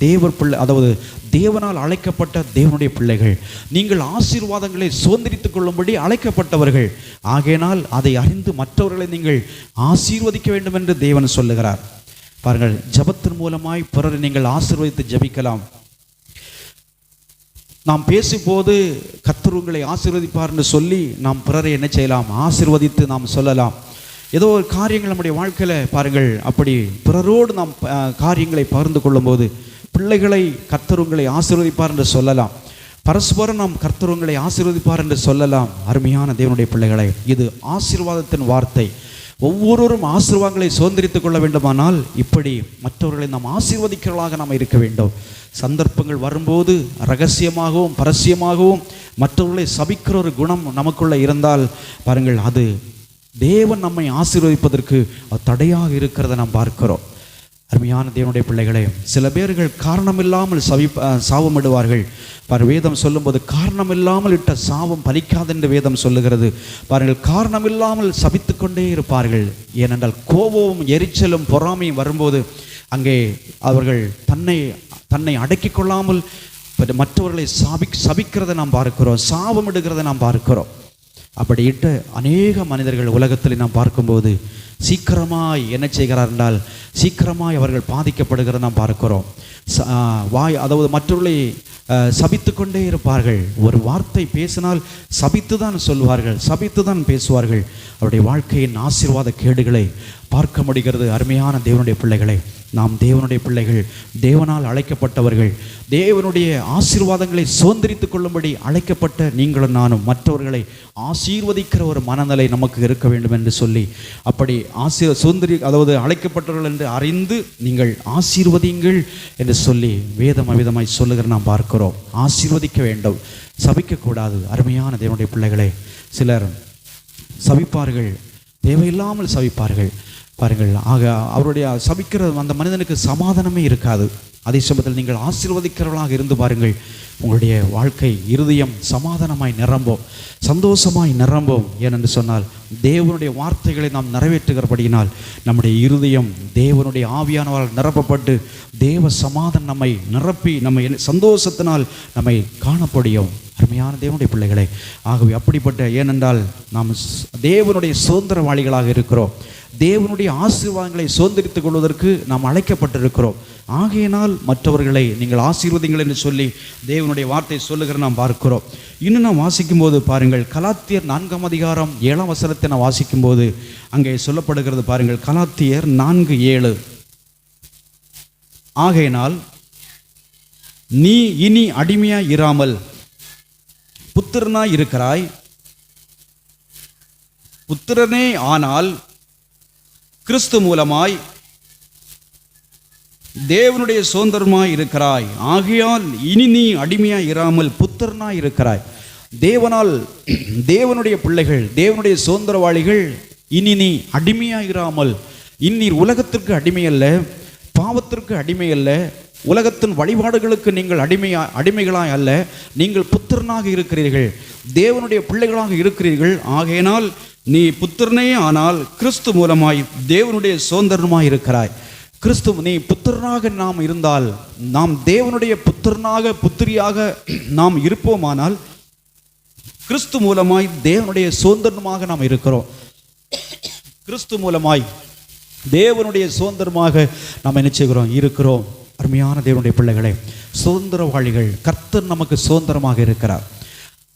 A: அதாவது தேவனால் அழைக்கப்பட்ட தேவனுடைய பிள்ளைகள். நீங்கள் ஆசீர்வாதங்களை சுதந்திரித்துக் கொள்ளும்படி அழைக்கப்பட்டவர்கள். ஆகையினால் அதை அறிந்து மற்றவர்களை நீங்கள் ஆசீர்வதிக்க வேண்டும் என்று தேவன் சொல்லுகிறார். பாருங்கள், ஜபத்தின் மூலமாய் பிறரை நீங்கள் ஆசீர்வதித்து ஜபிக்கலாம். நாம் பேசும்போது கர்த்தர் உங்களை ஆசீர்வதிப்பார் என்று சொல்லி நாம் பிறரை என்ன செய்யலாம்? ஆசீர்வதித்து நாம் சொல்லலாம். ஏதோ ஒரு காரியங்கள் நம்முடைய வாழ்க்கையில் பாருங்கள், அப்படி பிறரோடு நாம் காரியங்களை பகிர்ந்து கொள்ளும்போது பிள்ளைகளை கர்த்தர் உங்களை ஆசீர்வதிப்பார் என்று சொல்லலாம். பரஸ்பரம் நாம் கர்த்தர் உங்களை ஆசீர்வதிப்பார் என்று சொல்லலாம். அருமையான தேவனுடைய பிள்ளைகளை, இது ஆசீர்வாதத்தின் வார்த்தை. ஒவ்வொருவரும் ஆசீர்வாதங்களை சுதந்திரித்துக் கொள்ள வேண்டுமானால் இப்படி மற்றவர்களை நாம் ஆசீர்வதிக்கிறவர்களாக நாம் இருக்க வேண்டும். சந்தர்ப்பங்கள் வரும்போது ரகசியமாகவும் பரஸ்யமாகவும் மற்றவர்களை சபிக்கிற ஒரு குணம் நமக்குள்ள இருந்தால் பாருங்கள், அது தேவன் நம்மை ஆசீர்வதிப்பதற்கு தடையாக இருக்கிறத நாம் பார்க்கிறோம். அருமையான தேவனுடைய பிள்ளைகளே, சில பேர்கள் காரணமில்லாமல் சாபமிடுவார்கள். வேதம் சொல்லும்போது காரணமில்லாமல் இட்ட சாபம் பலிக்காது என்று வேதம் சொல்லுகிறது. பாருங்கள், காரணமில்லாமல் சபித்து கொண்டே இருப்பார்கள். ஏனென்றால் கோபமும் எரிச்சலும் பொறாமையும் வரும்போது அங்கே அவர்கள் தன்னை அடக்கிக் கொள்ளாமல் மற்றவர்களை சபிக்கிறதை நாம் பார்க்கிறோம், சாபமிடுகிறதை நாம் பார்க்கிறோம். அப்படியிட்ட அநேக மனிதர்கள் உலகத்தில் நாம் பார்க்கும்போது சீக்கிரமாய் என்ன செய்கிறார் என்றால், சீக்கிரமாய் அவர்கள் பாதிக்கப்படுகிறத நாம் பார்க்கிறோம். அதாவது மற்றவர்களை சபித்து கொண்டே இருப்பார்கள். ஒரு வார்த்தை பேசினால் சபித்து தான் சொல்வார்கள், சபித்து தான் பேசுவார்கள். அவருடைய வாழ்க்கையின் ஆசீர்வாத கேடுகளை பார்க்க முடிகிறது. அருமையான தேவனுடைய பிள்ளைகளை, நாம் தேவனுடைய பிள்ளைகள், தேவனால் அழைக்கப்பட்டவர்கள், தேவனுடைய ஆசீர்வாதங்களை சுதந்திரித்துக் கொள்ளும்படி அழைக்கப்பட்ட நீங்களும் நானும் மற்றவர்களை ஆசீர்வதிக்கிற ஒரு மனநிலை நமக்கு இருக்க வேண்டும் என்று சொல்லி, அப்படி அதாவது அழைக்கப்பட்டவர்கள் என்று அறிந்து நீங்கள் ஆசீர்வதிங்கள் என்று சொல்லி வேதம் அவிதமாய் சொல்லுகிற நாம் பார்க்கிறோம். ஆசீர்வதிக்க வேண்டும், சபிக்கக்கூடாது. அருமையான தேவனுடைய பிள்ளைகளே, சிலர் சபிப்பார்கள், தேவையில்லாமல் சபிப்பார்கள். பாருங்கள், ஆக அவருடைய சபிக்கிற அந்த மனிதனுக்கு சமாதானமே இருக்காது. அதே சமயத்தில் நீங்கள் ஆசீர்வதிக்கிறவர்களாக இருந்து பாருங்கள், உங்களுடைய வாழ்க்கை இருதயம் சமாதானமாய் நிரம்பும், சந்தோஷமாய் நிரம்பும். ஏனென்று சொன்னால் தேவனுடைய வார்த்தைகளை நாம் நிறைவேற்றுகிறபடியினால் நம்முடைய இருதயம் தேவனுடைய ஆவியானவரால் நிரப்பப்பட்டு தேவ சமாதானம் நம்மை நிரப்பி நம்மை சந்தோஷத்தினால் நம்மை காணப்படியும். அருமையான தேவனுடைய பிள்ளைகளே, ஆகவே அப்படிப்பட்ட, ஏனென்றால் நாம் தேவனுடைய சுதந்திரவாளிகளாக இருக்கிறோம். தேவனுடைய ஆசீர்வாதங்களை சுதந்திரித்துக் கொள்வதற்கு நாம் அழைக்கப்பட்டிருக்கிறோம். ஆகையினால் மற்றவர்களை நீங்கள் ஆசீர்வதிங்கள் என்று சொல்லி தேவனுடைய வார்த்தை சொல்லுகிற நாம் பார்க்கிறோம். இன்னும் நாம் வாசிக்கும்போது பாருங்கள், கலாத்தியர் 4ஆம் அதிகாரம் 7ஆம் வசனத்தை நான் வாசிக்கும்போது அங்கே சொல்லப்படுகிறது பாருங்கள். கலாத்தியர் 4:7, ஆகையினால் நீ இனி அடிமையாய் இராமல் புத்திரனாய் இருக்கிறாய், புத்திரனே ஆனால் கிறிஸ்து மூலமாய் தேவனுடைய சுதந்திரமாய் இருக்கிறாய். ஆகையால் இனி நீ அடிமையாய் இராமல் புத்திரனாய் இருக்கிறாய். தேவனுடைய பிள்ளைகள், தேவனுடைய சுதந்திரவாளிகள், இனி நீ அடிமையாய் இராமல், இனி உலகத்திற்கு அடிமை அல்ல, பாவத்திற்கு அடிமை அல்ல, உலகத்தின் வழிபாடுகளுக்கு நீங்கள் அடிமைகளாய் அல்ல, நீங்கள் புத்திரனாக இருக்கிறீர்கள், தேவனுடைய பிள்ளைகளாக இருக்கிறீர்கள். ஆகையினால் நீ புத்திரனே ஆனால் கிறிஸ்து மூலமாய் தேவனுடைய சுதந்திரமாய் இருக்கிறாய். நீ புத்திரனாக நாம் இருந்தால், நாம் தேவனுடைய புத்திரனாக புத்திரியாக நாம் இருப்போமானால், கிறிஸ்து மூலமாய் தேவனுடைய சுதந்திரமாக நாம் இருக்கிறோம். கிறிஸ்து மூலமாய் தேவனுடைய சுதந்திரமாக நாம் என்ன செய்கிறோம்? இருக்கிறோம். அருமையான தேவனுடைய பிள்ளைகளே, சுதந்திரவாளிகள், கர்த்தர் நமக்கு சுதந்திரமாக இருக்கிறார்.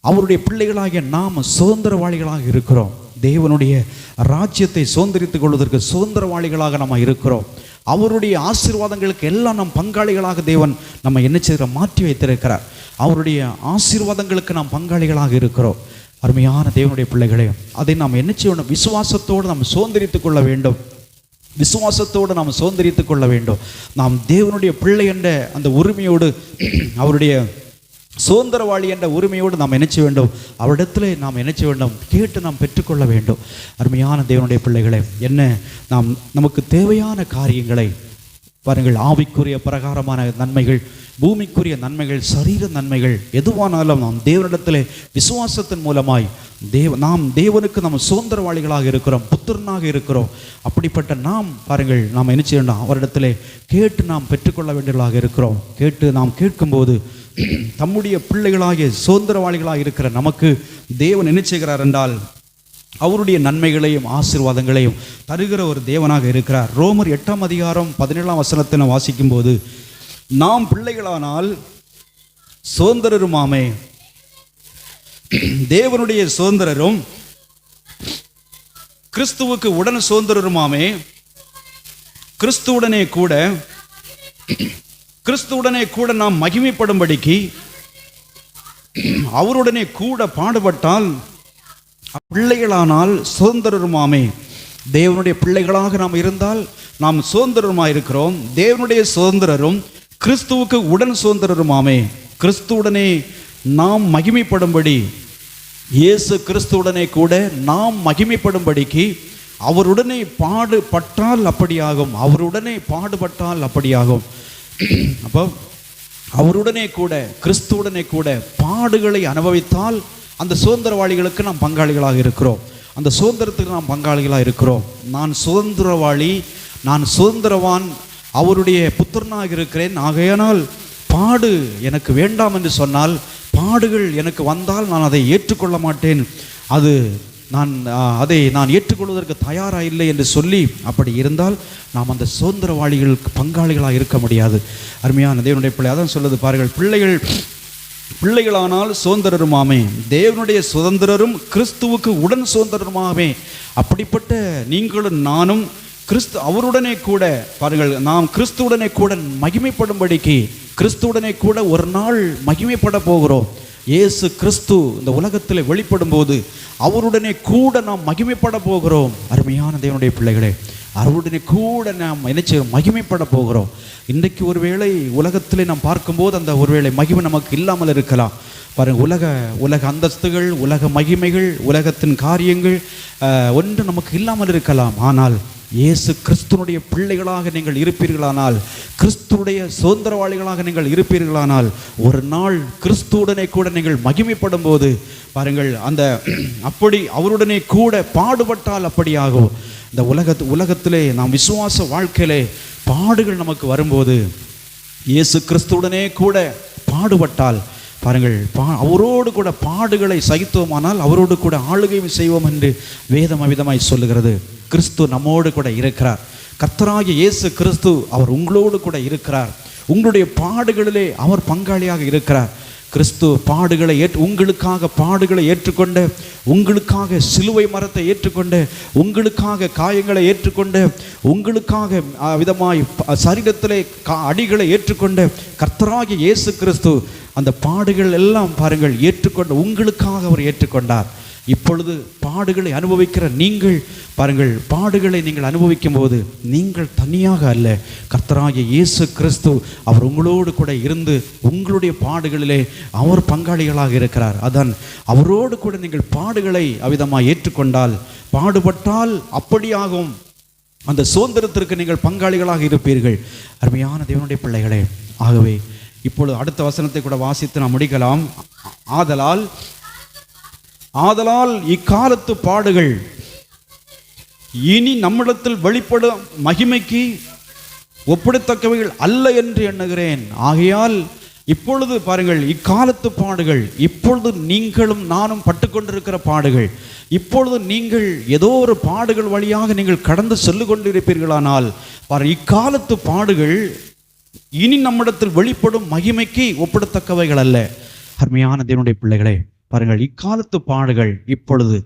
A: அவருடைய பிள்ளைகளாகிய நாம் சுதந்திரவாளிகளாக இருக்கிறோம். தேவனுடைய ராஜ்யத்தை சுதந்திரித்துக் கொள்வதற்கு சுதந்திரவாளிகளாக நாம் இருக்கிறோம். அவருடைய ஆசீர்வாதங்களுக்கு எல்லாம் நம் பங்காளிகளாக தேவன் நம்ம என்ன செய்கிறோம்? மாற்றி வைத்திருக்கிறார். அவருடைய ஆசீர்வாதங்களுக்கு நாம் பங்காளிகளாக இருக்கிறோம். அருமையான தேவனுடைய பிள்ளைகளே, அதை நாம் என்ன செய்யணும்? விசுவாசத்தோடு நாம் சுதந்திரித்துக் கொள்ள வேண்டும். விசுவாசத்தோடு நாம் சுதந்திரித்துக் கொள்ள வேண்டும். நாம் தேவனுடைய பிள்ளை என்ற அந்த உரிமையோடு, அவருடைய சுதந்திரவாளி என்ற உரிமையோடு நாம் நினைச்ச வேண்டும். அவரிடத்தில் நாம் நினைச்ச வேண்டும், கேட்டு நாம் பெற்றுக்கொள்ள வேண்டும். அருமையான தேவனுடைய பிள்ளைகளை, என்ன நமக்கு தேவையான காரியங்களை பாருங்கள், ஆவிக்குரிய பிரகாரமான நன்மைகள், பூமிக்குரிய நன்மைகள், சரீர நன்மைகள் எதுவானாலும் நாம் தேவனிடத்தில் விசுவாசத்தின் மூலமாய் நாம் தேவனுக்கு நாம் சுதந்திரவாளிகளாக இருக்கிறோம், புத்திரனாக இருக்கிறோம். அப்படிப்பட்ட நாம் பாருங்கள், நாம் என்ன செய்ய வேண்டும்? அவரிடத்தில் கேட்டு நாம் பெற்றுக்கொள்ள வேண்டியவர்களாக இருக்கிறோம். நாம் கேட்கும்போது தம்முடைய பிள்ளைகளாகிய சுதந்திரவாளிகளாக இருக்கிற நமக்கு தேவன் என்ன செய்கிறார் என்றால், அவருடைய நன்மைகளையும் ஆசீர்வாதங்களையும் தருகிற ஒரு தேவனாக இருக்கிறார். ரோமர் 8ஆம் அதிகாரம் 17ஆம் வசனத்தை நாம் வாசிக்கும்போது, நாம் பிள்ளைகளானால் சுதந்திரருமாமே, தேவனுடைய சுதந்திரரும் கிறிஸ்துவுக்கு உடன் சுதந்திரருமாமே, கிறிஸ்துவுடனே கூட நாம் மகிமைப்படும்படிக்கு அவருடனே கூட பாடுபட்டால் பிள்ளைகளானால் சுதந்திரருமாமே. தேவனுடைய பிள்ளைகளாக நாம் இருந்தால் நாம் சுதந்திரருமாய் இருக்கிறோம். தேவனுடைய சுதந்திரரும் கிறிஸ்துவுக்கு உடன் சுதந்திரருமாமே. கிறிஸ்துவுடனே நாம் மகிமைப்படும்படி, இயேசு கிறிஸ்துவுடனே கூட நாம் மகிமைப்படும்படிக்கு அவருடனே பாடுபட்டால் அப்படியாகும். அவருடனே பாடுபட்டால் அப்படியாகும். அப்போ அவருடனே கூட, கிறிஸ்துவுடனே கூட பாடுகளை அனுபவித்தால் அந்த சுதந்திரவாளிகளுக்கு நாம் பங்காளிகளாக இருக்கிறோம். அந்த சுதந்திரத்துக்கு நாம் பங்காளிகளாக இருக்கிறோம். நான் சுதந்திரவாளி, நான் சுதந்திரவான், அவருடைய புத்திரனாக இருக்கிறேன். ஆகையானால் பாடு எனக்கு வேண்டாம் என்று சொன்னால், பாடுகள் எனக்கு வந்தால் நான் அதை ஏற்றுக்கொள்ள மாட்டேன், அதை நான் ஏற்றுக்கொள்வதற்கு தயாராக இல்லை என்று சொல்லி அப்படி இருந்தால் நாம் அந்த சுதந்திரவாளிகளுக்கு பங்காளிகளாக இருக்க முடியாது. அருமையான தேவனுடைய பிள்ளை அதான் சொல்லுது பாருங்கள், பிள்ளைகளானால் சுதந்திரருமாமே, தேவனுடைய சுதந்திரரும் கிறிஸ்துவுக்கு உடன் சுதந்திரருமாமே. அப்படிப்பட்ட நீங்களும் நானும் அவருடனே கூட பாருங்கள், நாம் கிறிஸ்துவுடனே கூட மகிமைப்படும்படிக்கு, கிறிஸ்துவுடனே கூட ஒரு நாள் மகிமைப்பட போகிறோம். இயேசு கிறிஸ்து இந்த உலகத்தில் வெளிப்படும் போது அவருடனே கூட நாம் மகிமைப்பட போகிறோம். அருமையான தேவனுடைய பிள்ளைகளே, அவருடனே கூட நாம் என்ன மகிமைப்பட போகிறோம். இன்றைக்கு ஒருவேளை உலகத்திலே நாம் பார்க்கும்போது அந்த ஒருவேளை மகிமை நமக்கு இல்லாமல் இருக்கலாம். பாருங்கள், உலக அந்தஸ்துகள், உலக மகிமைகள், உலகத்தின் காரியங்கள் ஒன்று நமக்கு இல்லாமல் இருக்கலாம். ஆனால் இயேசு கிறிஸ்துனுடைய பிள்ளைகளாக நீங்கள் இருப்பீர்களானால், கிறிஸ்துடைய சுதந்திரவாளிகளாக நீங்கள் இருப்பீர்களானால், ஒரு நாள் கிறிஸ்துவுடனே கூட நீங்கள் மகிமைப்படும் போது பாருங்கள், அப்படி அவருடனே கூட பாடுபட்டால் அப்படியாகும். இந்த உலகத்திலே நாம் விசுவாச வாழ்க்கையிலே பாடுகள் நமக்கு வரும்போது, இயேசு கிறிஸ்துவுடனே கூட பாடுபட்டால் பாருங்கள், அவரோடு கூட பாடுகளை சகித்தோமானால் அவரோடு கூட ஆளுகையும் செய்வோம் என்று வேதம் அவிதமாய் சொல்லுகிறது. கிறிஸ்து நம்மோடு கூட இருக்கிறார். கர்த்தராகிய இயேசு கிறிஸ்து அவர் உங்களோடு கூட இருக்கிறார். உங்களுடைய பாடுகளிலே அவர் பங்காளியாக இருக்கிறார். கிறிஸ்து பாடுகளை உங்களுக்காக பாடுகளை ஏற்றுக்கொண்ட, உங்களுக்காக சிலுவை மரத்தை ஏற்றுக்கொண்ட, உங்களுக்காக காயங்களை ஏற்றுக்கொண்ட, உங்களுக்காக விதமாய் சரீரத்திலே அடிகளை ஏற்றுக்கொண்ட கர்த்தராகிய இயேசு கிறிஸ்து அந்த பாடுகள் எல்லாம் பாருங்கள் ஏற்றுக்கொண்ட உங்களுக்காக அவர் ஏற்றுக்கொண்டார். இப்பொழுது பாடுகளை அனுபவிக்கிற நீங்கள் பாருங்கள், பாடுகளை நீங்கள் அனுபவிக்கும் போது நீங்கள் தனியாக அல்ல, கர்த்தராகிய இயேசு கிறிஸ்து அவர் உங்களோடு கூட இருந்து உங்களுடைய பாடுகளிலே அவர் பங்காளிகளாக இருக்கிறார். அதான் அவரோடு கூட நீங்கள் பாடுகளை அவிதமாக ஏற்றுக்கொண்டால், பாடுபட்டால் அப்படியாகும், அந்த சுதந்திரத்திற்கு நீங்கள் பங்காளிகளாக இருப்பீர்கள். அருமையான தேவனுடைய பிள்ளைகளே, ஆகவே இப்பொழுது அடுத்த வசனத்தை கூட வாசித்து நாம் முடிக்கலாம். ஆதலால் இக்காலத்து பாடுகள் இனி நம்மிடத்தில் வெளிப்படும் மகிமைக்கு ஒப்பிடத்தக்கவைகள் அல்ல என்று எண்ணுகிறேன். ஆகையால் இப்பொழுது பாருங்கள், இக்காலத்து பாடுகள், இப்பொழுது நீங்களும் நானும் பட்டுக்கொண்டிருக்கிற பாடுகள், இப்பொழுது நீங்கள் ஏதோ ஒரு பாடுகள் வழியாக நீங்கள் கடந்து செல்லு கொண்டிருப்பீர்களானால் இக்காலத்து பாடுகள் இனி நம்மிடத்தில் வெளிப்படும் மகிமைக்கு ஒப்பிடத்தக்கவைகள் அல்ல. அருமையான தேவனுடைய பிள்ளைகளே, பாருங்கள், இக்காலத்து பாடுகள் இப்பொழுது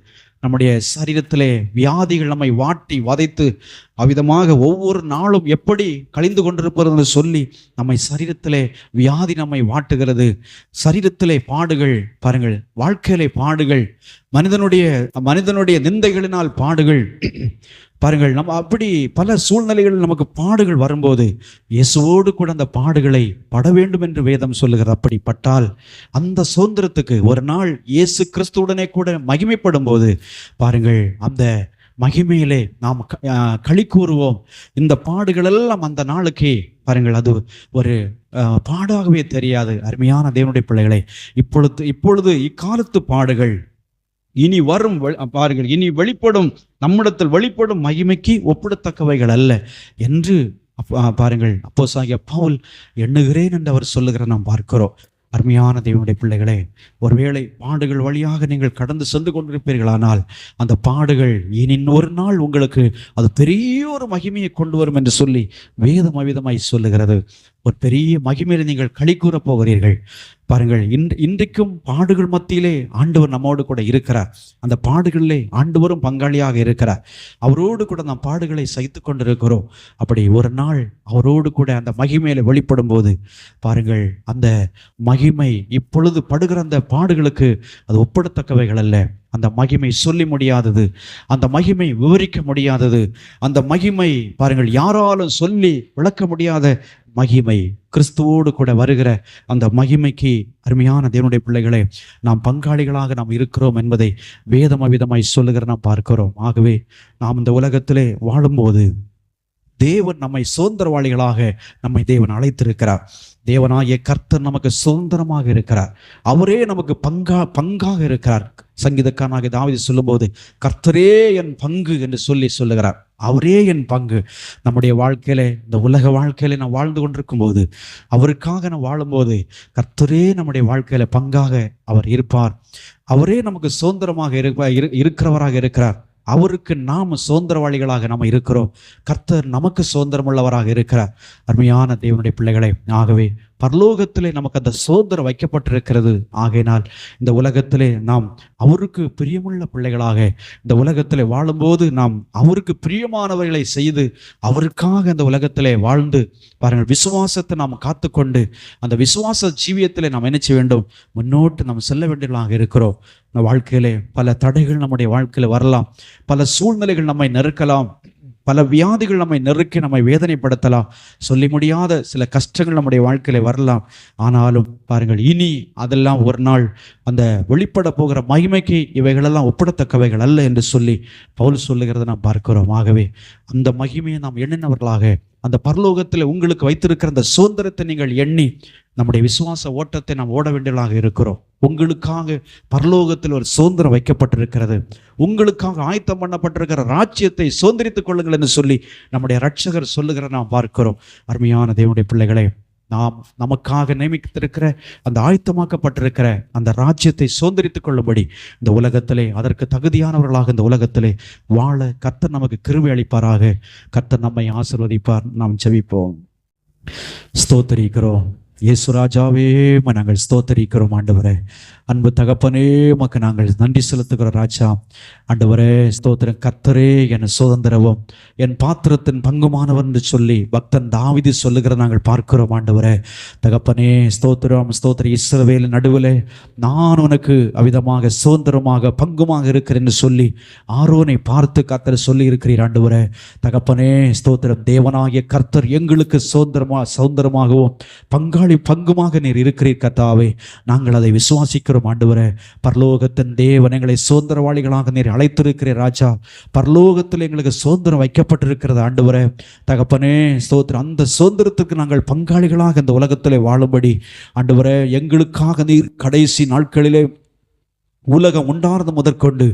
A: நம்முடைய சரீரத்திலே வியாதிகள் நம்மை வாட்டி வதைத்து அவ்விதமாக ஒவ்வொரு நாளும் எப்படி கழிந்து கொண்டிருப்பது என்று சொல்லி நம்மை சரீரத்திலே வியாதி நம்மை வாட்டுகிறது. சரீரத்திலே பாடுகள், பாருங்கள், வாழ்க்கையிலே பாடுகள், மனிதனுடைய நிந்தைகளினால் பாடுகள், பாருங்கள், நம்ம அப்படி பல சூழ்நிலைகளில் நமக்கு பாடுகள் வரும்போது இயேசுவோடு கூட அந்த பாடுகளை பட வேண்டும் என்று வேதம் சொல்லுகிறது. அப்படி பட்டால் அந்த சுதந்திரத்துக்கு ஒரு நாள் இயேசு கிறிஸ்துவுடனே கூட மகிமைப்படும் போது பாருங்கள், அந்த மகிமையிலே நாம் களி கூறுவோம். இந்த பாடுகள் எல்லாம் அந்த நாளுக்கு பாருங்கள் அது ஒரு பாடாகவே தெரியாது. அருமையான தேவனுடைய பிள்ளைகளை, இப்பொழுது இக்காலத்து பாடுகள் இனி வரும் பாருங்கள், இனி வெளிப்படும் நம்மிடத்தில் வெளிப்படும் மகிமைக்கு ஒப்பிடத்தக்கவைகள் அல்ல என்று பாருங்கள் அப்போஸ்தலனாகிய பவுல் எண்ணுகிறேன் என்று அவர் சொல்லுகிற நாம் பார்க்கிறோம். அருமையான தேவனுடைய பிள்ளைகளே, ஒருவேளை பாடுகள் வழியாக நீங்கள் கடந்து சென்று கொண்டிருப்பீர்களானால் அந்த பாடுகள் இனி ஒரு நாள் உங்களுக்கு அது பெரிய ஒரு மகிமையை கொண்டு வரும் என்று சொல்லி வேதம் அவிதமாய் சொல்லுகிறது. ஒரு பெரிய மகிமையில நீங்கள் களி கூற போகிறீர்கள். பாருங்கள், இன்றைக்கும் பாடுகள் மத்தியிலே ஆண்டவர் நம்மோடு கூட இருக்கிறார். அந்த பாடுகளிலே ஆண்டவரும் பங்காளியாக இருக்கிறார். அவரோடு கூட நாம் பாடுகளை சகித்து கொண்டிருக்கிறோம். அப்படி ஒரு நாள் அவரோடு கூட அந்த மகிமையில வெளிப்படும் போது பாருங்கள், அந்த மகிமை இப்பொழுது படுகிற அந்த பாடுகளுக்கு அது ஒப்பிடத்தக்கவைகள் அல்ல. அந்த மகிமை சொல்லி முடியாதது, அந்த மகிமை விவரிக்க முடியாதது, அந்த மகிமை பாருங்கள் யாராலும் சொல்லி விளக்க முடியாத மகிமை, கிறிஸ்துவோடு கூட வருகிற அந்த மகிமைக்கு அருமையான தேவனுடைய பிள்ளைகளே நாம் பங்காளிகளாக நாம் இருக்கிறோம் என்பதை வேதம் அவிதமாய் சொல்லுகிற நாம் பார்க்கிறோம். ஆகவே நாம் இந்த உலகத்திலே வாழும்போது தேவன் நம்மை சுதந்திரவாளிகளாக நம்மை தேவன் அழைத்திருக்கிறார். தேவனாகிய கர்த்தர் நமக்கு சுதந்திரமாக இருக்கிறார். அவரே நமக்கு பங்காக இருக்கிறார். சங்கீதக்காரனாகிய தாவீது சொல்லும்போது கர்த்தரே என் பங்கு என்று சொல்லுகிறார். அவரே என் பங்கு. நம்முடைய வாழ்க்கையில, இந்த உலக வாழ்க்கையில நாம் வாழ்ந்து கொண்டிருக்கும் போது, அவருக்காக நாம் வாழும்போது கர்த்தரே நம்முடைய வாழ்க்கையில பங்காக அவர் இருப்பார். அவரே நமக்கு சுதந்திரமாக இருக்கிறவராக இருக்கிறார். அவருக்கு நாம் சுதந்திரவாளிகளாக நாம் இருக்கிறோம். கர்த்தர் நமக்கு சுதந்திரம் உள்ளவராக இருக்கிறார். அருமையான தேவனுடைய பிள்ளைகளை, ஆகவே பரலோகத்திலே நமக்கு அந்த சுதந்திரம் வைக்கப்பட்டிருக்கிறது. ஆகையினால் இந்த உலகத்திலே நாம் அவருக்கு பிரியமுள்ள பிள்ளைகளாக இந்த உலகத்திலே வாழும்போது நாம் அவருக்கு பிரியமானவர்களை செய்து அவருக்காக இந்த உலகத்திலே வாழ்ந்து பாருங்கள், விசுவாசத்தை நாம் காத்துக்கொண்டு அந்த விசுவாச ஜீவியத்திலே நாம் என்ன செய்ய வேண்டும், முன்னோட்டு நாம் செல்ல வேண்டியவர்களாக இருக்கிறோம். இந்த வாழ்க்கையிலே பல தடைகள் நம்முடைய வாழ்க்கையில வரலாம், பல சூழ்நிலைகள் நம்மை நெருக்கலாம், பல வியாதிகள் நம்மை நெருக்கி நம்மை வேதனைப்படுத்தலாம், சொல்லி முடியாத சில கஷ்டங்கள் நம்முடைய வாழ்க்கையில வரலாம். ஆனாலும் பாருங்கள், இனி அதெல்லாம் ஒரு நாள் அந்த வெளிப்பட போகிற மகிமைக்கு இவைகளெல்லாம் ஒப்பிடத்தக்கவைகள் அல்ல என்று சொல்லி பவுல் சொல்லுகிறத நாம் பார்க்கிறோம். ஆகவே அந்த மகிமையை நாம் எண்ணினவர்களாக அந்த பரலோகத்தில் உங்களுக்கு வைத்திருக்கிற அந்த சுதந்திரத்தை நீங்கள் எண்ணி நம்முடைய விசுவாச ஓட்டத்தை நாம் ஓட வேண்டியவர்களாக இருக்கிறோம். உங்களுக்காக பரலோகத்தில் ஒரு சுதந்திரம் வைக்கப்பட்டிருக்கிறது. உங்களுக்காக ஆயத்தம் பண்ணப்பட்டிருக்கிற ராஜ்யத்தை சுதந்திரித்துக் கொள்ளுங்கள் என்று சொல்லி நம்முடைய இரட்சகர் சொல்லுகிற நாம் பார்க்கிறோம். அருமையான தேவனுடைய பிள்ளைகளே, நாம் நமக்காக நியமித்திருக்கிற அந்த ஆயத்தமாக்கப்பட்டிருக்கிற அந்த ராஜ்யத்தை சுதந்தரித்துக் கொள்ளும்படி இந்த உலகத்திலே அதற்கு தகுதியானவர்களாக இந்த உலகத்திலே வாழ கர்த்தர் நமக்கு கிருபை அளிப்பாராக. கர்த்தர் நம்மை ஆசீர்வதிப்பார். நாம் ஜெபிப்போம். ஸ்தோத்திரிக்கிறோம் இயேசு ராஜாவே, நாங்கள் ஸ்தோத்திரிக்கிறோம் ஆண்டவரே. அன்பு தகப்பனே, உமக்கு நாங்கள் நன்றி செலுத்துகிறோம் ராஜா. ஆண்டவரே ஸ்தோத்திரம். கர்த்தரே என் சுதந்திரவும் என் பாத்திரத்தின் பங்குமானவர் என்று சொல்லி பக்தன் தாவீது சொல்லுகிற நாங்கள் பார்க்கிறோம் ஆண்டவரே. தகப்பனே ஸ்தோத்திரம் ஸ்தோத்திரம். இஸ்ரவேல் நடுவில் நான் உனக்கு அவிதமாக சுதந்திரமாக பங்குமாக இருக்கிறேன்னு சொல்லி ஆரோனை பார்த்து கர்த்தர் சொல்லி இருக்கிறீர் ஆண்டவரே. தகப்பனே ஸ்தோத்திரம். தேவனாகிய கர்த்தர் எங்களுக்கு சுதந்திரமாகவும் பங்குமாக நீர் இருக்கிறீர் கர்த்தாவே. நாங்கள் அதை விசுவாசிக்கிறோம் ஆண்டவரே. பரலோகத்தின் தேவன் எங்களை சுதந்திரவாளிகளாக நீர் அழைத்திருக்கிறீர் ராஜா. பரலோகத்தில் எங்களுக்கு சுதந்திரம் வைக்கப்பட்டிருக்கிறது ஆண்டவரே. தகப்பனே ஸ்தோத்திரம். அந்த சுதந்திரத்துக்கு நாங்கள் பங்காளிகளாக இந்த உலகத்திலே வாழும்படி ஆண்டவரே எங்களுக்காக நீர் கடைசி நாட்களிலே உலகம் உண்டானது முதற்கொண்டு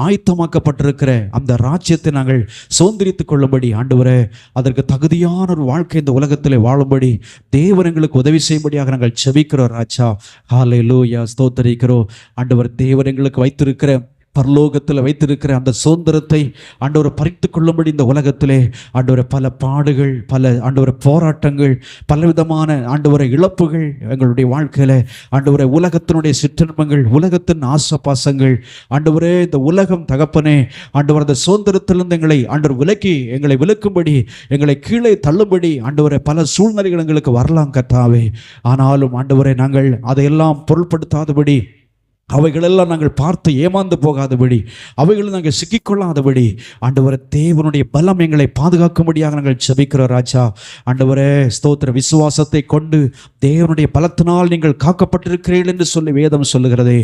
A: ஆயத்தமாக்கப்பட்டிருக்கிற அந்த ராஜ்யத்தை நாங்கள் சுதந்திரித்துக் கொள்ளும்படி ஆண்டவரே அதற்கு தகுதியான ஒரு வாழ்க்கை இந்த உலகத்திலே வாழும்படி தேவன் எங்களுக்கு உதவி செய்யும்படியாக நாங்கள் ஜெபிக்கிறோம் ராஜா. ஹல்லேலூயா. ஸ்தோத்திரிக்கிறோம் ஆண்டவர். தேவன் எங்களுக்கு வைத்திருக்கிற பரலோகத்தில் வைத்திருக்கிற அந்த சுதந்திரத்தை ஆண்டவரை பறித்து கொள்ளும்படி இந்த உலகத்திலே ஆண்டவரை பல பாடுகள், பல ஆண்டவரை போராட்டங்கள், பலவிதமான ஆண்டவரை இழப்புகள் எங்களுடைய வாழ்க்கையில் ஆண்டவரை உலகத்தினுடைய சிற்றின்பங்கள், உலகத்தின் ஆசபாசங்கள் ஆண்டவரே இந்த உலகம் தகப்பனே ஆண்டவர் அந்த சுதந்திரத்திலிருந்து எங்களை ஆண்டவர் விலக்கி எங்களை விலக்கும்படி எங்களை கீழே தள்ளும்படி ஆண்டவரை பல சூழ்நிலைகள் எங்களுக்கு வரலாம் கர்த்தாவே. ஆனாலும் ஆண்டவரை நாங்கள் அதையெல்லாம் பொருட்படுத்தாதபடி, அவைகளெல்லாம் நாங்கள் பார்த்து ஏமாந்து போகாதபடி, அவைகளை நாங்கள் சிக்கிக்கொள்ளாதபடி ஆண்டவரே தேவனுடைய பலம் எங்களை பாதுகாக்கும்படியாக நாங்கள் ஜெபிக்கிறோம் ராஜா. ஆண்டவரே ஸ்தோத்திர. விசுவாசத்தை கொண்டு தேவனுடைய பலத்தினால் நீங்கள் காக்கப்பட்டிருக்கிறீர்கள் என்று சொல்லி வேதம் சொல்லுகிறதே.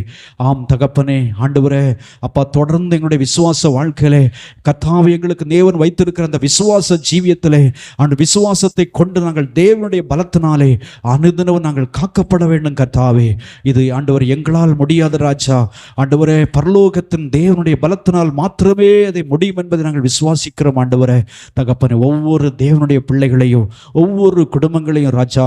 A: ஆம் தகப்பனே ஆண்டவரே அப்பா, தொடர்ந்து எங்களுடைய விசுவாச வாழ்க்கையிலே கர்த்தாவே எங்களுக்கு தேவன் வைத்திருக்கிற அந்த விசுவாச ஜீவியத்திலே அந்த விசுவாசத்தை கொண்டு நாங்கள் தேவனுடைய பலத்தினாலே அனுதினமும் நாங்கள் காக்கப்பட வேண்டும் கர்த்தாவே. இது ஆண்டவர் எங்களால் முடியாத ராஜா. ஆண்டவரே பரலோகத்தின் தேவனுடைய பலத்தினால் மாத்திரமே அதை முடியும் என்பதை நாங்கள் விசுவாசிக்கிறோம் ஆண்டவரே. தகப்பனே ஒவ்வொரு தேவனுடைய பிள்ளைகளையும் ஒவ்வொரு குடும்பங்களையும் ராஜா,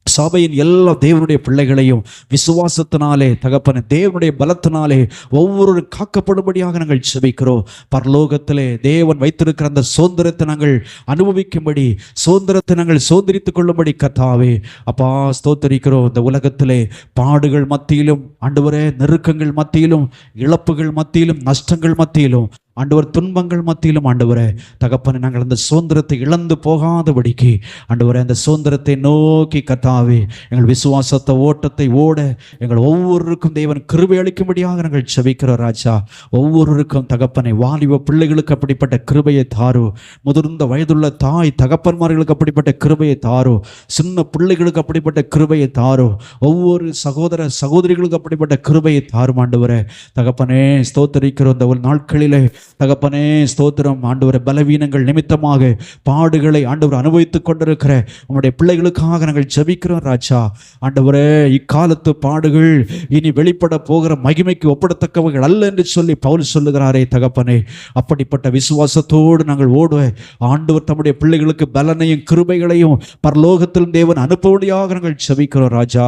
A: சபையின் எல்லா தேவனுடைய பிள்ளைகளையும் விசுவாசத்தினாலே தகப்பனே தேவனுடைய பலத்தினாலே ஒவ்வொரு காக்கப்படும்படியாக நாங்கள் ஜெபிக்கிறோம். பரலோகத்திலே தேவன் வைத்திருக்கிற அந்த சுதந்திரத்தை நாங்கள் அனுபவிக்கும்படி, சுதந்திரத்தை நாங்கள் சுதந்திரித்துக் கொள்ளும்படி கர்த்தாவே அப்பா ஸ்தோத்திரிக்கிறோம். இந்த உலகத்திலே பாடுகள் மத்தியிலும் ஆண்டவரே, நெருக்கங்கள் மத்தியிலும், இழப்புகள் மத்தியிலும், நஷ்டங்கள் மத்தியிலும் ஆண்டவர் துன்பங்கள் மத்தியிலும் ஆண்டவரே தகப்பனை நாங்கள் அந்த சுதந்திரத்தை இழந்து போகாதபடிக்கு ஆண்டவரே அந்த சுதந்திரத்தை நோக்கி கர்த்தாவே எங்கள் விசுவாசத்தை ஓட்டத்தை ஓட எங்கள் ஒவ்வொருவருக்கும் தேவன் கிருபை அளிக்கும்படியாக நாங்கள் ஜெபிக்கிறோம் ராஜா. ஒவ்வொருவருக்கும் தகப்பனை வாலிப பிள்ளைகளுக்கு அப்படிப்பட்ட கிருபையை தாரோ, முதிர்ந்த வயதுள்ள தாய் தகப்பன்மார்களுக்கு அப்படிப்பட்ட கிருபையை தாரோ, சின்ன பிள்ளைகளுக்கு அப்படிப்பட்ட கிருபையை தாரோ, ஒவ்வொரு சகோதர சகோதரிகளுக்கு அப்படிப்பட்ட கிருபையை தாரும் ஆண்டவரே. தகப்பனே ஸ்தோத்திரிக்கிறோம். இந்த ஒரு நாட்களிலே தகப்பனே ஸ்தோத்திரம் ஆண்டவரே, பலவீனங்கள் நிமித்தமாக பாடுகளை ஆண்டவர் அனுபவித்துக் கொண்டிருக்கிற உங்களுடைய பிள்ளைகளுக்காக நாங்கள் ஜெபிக்கிறோம் ராஜா. ஆண்டவரே இக்காலத்து பாடுகள் இனி வெளிப்பட போகிற மகிமைக்கு ஒப்பிடத்தக்கவைகள் அல்ல என்று சொல்லி பவுல் சொல்லுகிறாரே தகப்பனே. அப்படிப்பட்ட விசுவாசத்தோடு நாங்கள் ஓடுவ ஆண்டவர் தம்முடைய பிள்ளைகளுக்கு பலனையும் கிருபைகளையும் பரலோகத்தில் தேவன் அனுப்பும்படியாக நாங்கள் ஜெபிக்கிறோம் ராஜா.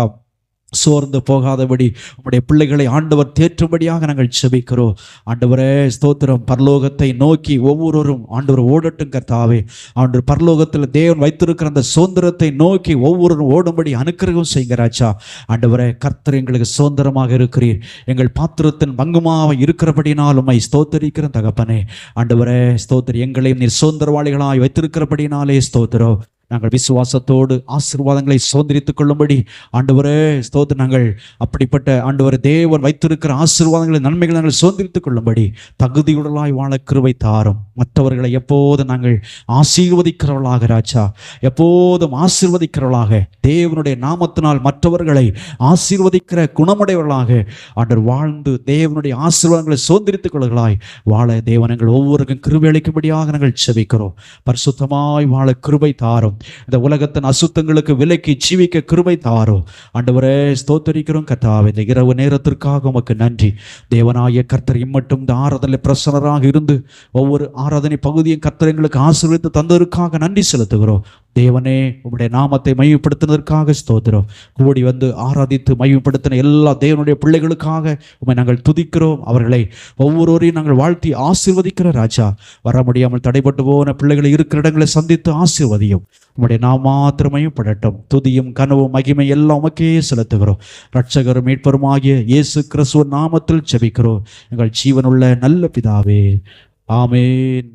A: சோர்ந்து போகாதபடி உம்முடைய பிள்ளைகளை ஆண்டவர் தேற்றும்படியாக நாங்கள் ஜெபிக்கிறோம் ஆண்டவரே. ஸ்தோத்திரம். பரலோகத்தை நோக்கி ஒவ்வொருவரும் ஆண்டவர் ஓடட்டும் கர்த்தாவே. ஆண்டவர் பரலோகத்தில் தேவன் வைத்திருக்கிற அந்த சுதந்திரத்தை நோக்கி ஒவ்வொருவரும் ஓடும்படி அனுக்கிரகம் செய்யுங்க ராஜா. ஆண்டவரே கர்த்தர் எங்களுக்கு சுதந்திரமாக இருக்கிறீர், எங்கள் பாத்திரத்தின் பங்குமாக இருக்கிறபடினால் உம்மை ஸ்தோத்தரிக்கிற தகப்பனே. ஆண்டவரே ஸ்தோத்திரி. எங்களையும் நீர் சுதந்திரவாளிகளாய் வைத்திருக்கிறபடினாலே ஸ்தோத்திரம். நாங்கள் விசுவாசத்தோடு ஆசீர்வாதங்களை சுதந்திரித்துக் கொள்ளும்படி ஆண்டவரே ஸ்தோத்திரம். நாங்கள் அப்படிப்பட்ட ஆண்டவரே தேவன் வைத்திருக்கிற ஆசீர்வாதங்களை நன்மைகளை நாங்கள் சுதந்திரித்துக் கொள்ளும்படி தகுதியுடலாய் வாழ கிருபை தாரும். மற்றவர்களை எப்போதும் நாங்கள் ஆசீர்வதிக்கிறவர்களாக ராஜா, எப்போதும் ஆசீர்வதிக்கிறவர்களாக தேவனுடைய நாமத்தினால் மற்றவர்களை ஆசீர்வதிக்கிற குணமுடையவர்களாக ஆண்டவர் வாழ்ந்து தேவனுடைய ஆசீர்வாதங்களை சுதந்திரித்துக் கொள்ளுகளாய் வாழ தேவன் எங்கள் ஒவ்வொருக்கும் கிருபை அளிக்கும்படியாக நாங்கள் ஜெபிக்கிறோம். பரிசுத்தமாய் வாழ கிருபை தாரும். இந்த உலகத்தின் அசுத்தங்களுக்கு விலக்கி ஜீவிக்க கிருபை தாரும் ஆண்டவரே. ஸ்தோத்திரிக்கிறோம் கர்த்தாவே. இந்த இரவு நேரத்திற்காக உமக்கு நன்றி. தேவனாய கர்த்தர் இம்மட்டும் இந்த ஆராதனை பிரசன்னராக இருந்து ஒவ்வொரு ஆராதனை பகுதியும் கர்த்தர் எங்களுக்கு ஆசீர்வதித்து தந்ததற்காக நன்றி செலுத்துகிறோம். தேவனே, உம்முடைய நாமத்தை மையப்படுத்தினதற்காக ஸ்தோத்திரம். கூடி வந்து ஆராதித்து மையப்படுத்தின எல்லா தேவனுடைய பிள்ளைகளுக்காக உம்மை நாங்கள் துதிக்கிறோம். அவர்களை ஒவ்வொருவரையும் நாங்கள் வாழ்த்தி ஆசீர்வதிக்கிற ராஜா. வர முடியாமல் தடைபட்டு போன பிள்ளைகளை இருக்கிற இடங்களை சந்தித்து ஆசீர்வதியும். உம்முடைய நாம் மாத்திரம் மையப்படட்டும். துதியும் கனவும் மகிமை எல்லாம் உமக்கே செலுத்துகிறோம். இரட்சகரும் மீட்பருமாகிய இயேசு கிறிஸ்துவின் நாமத்தில் ஜெபிக்கிறோம் எங்கள் ஜீவனுள்ள நல்ல பிதாவே. ஆமென்.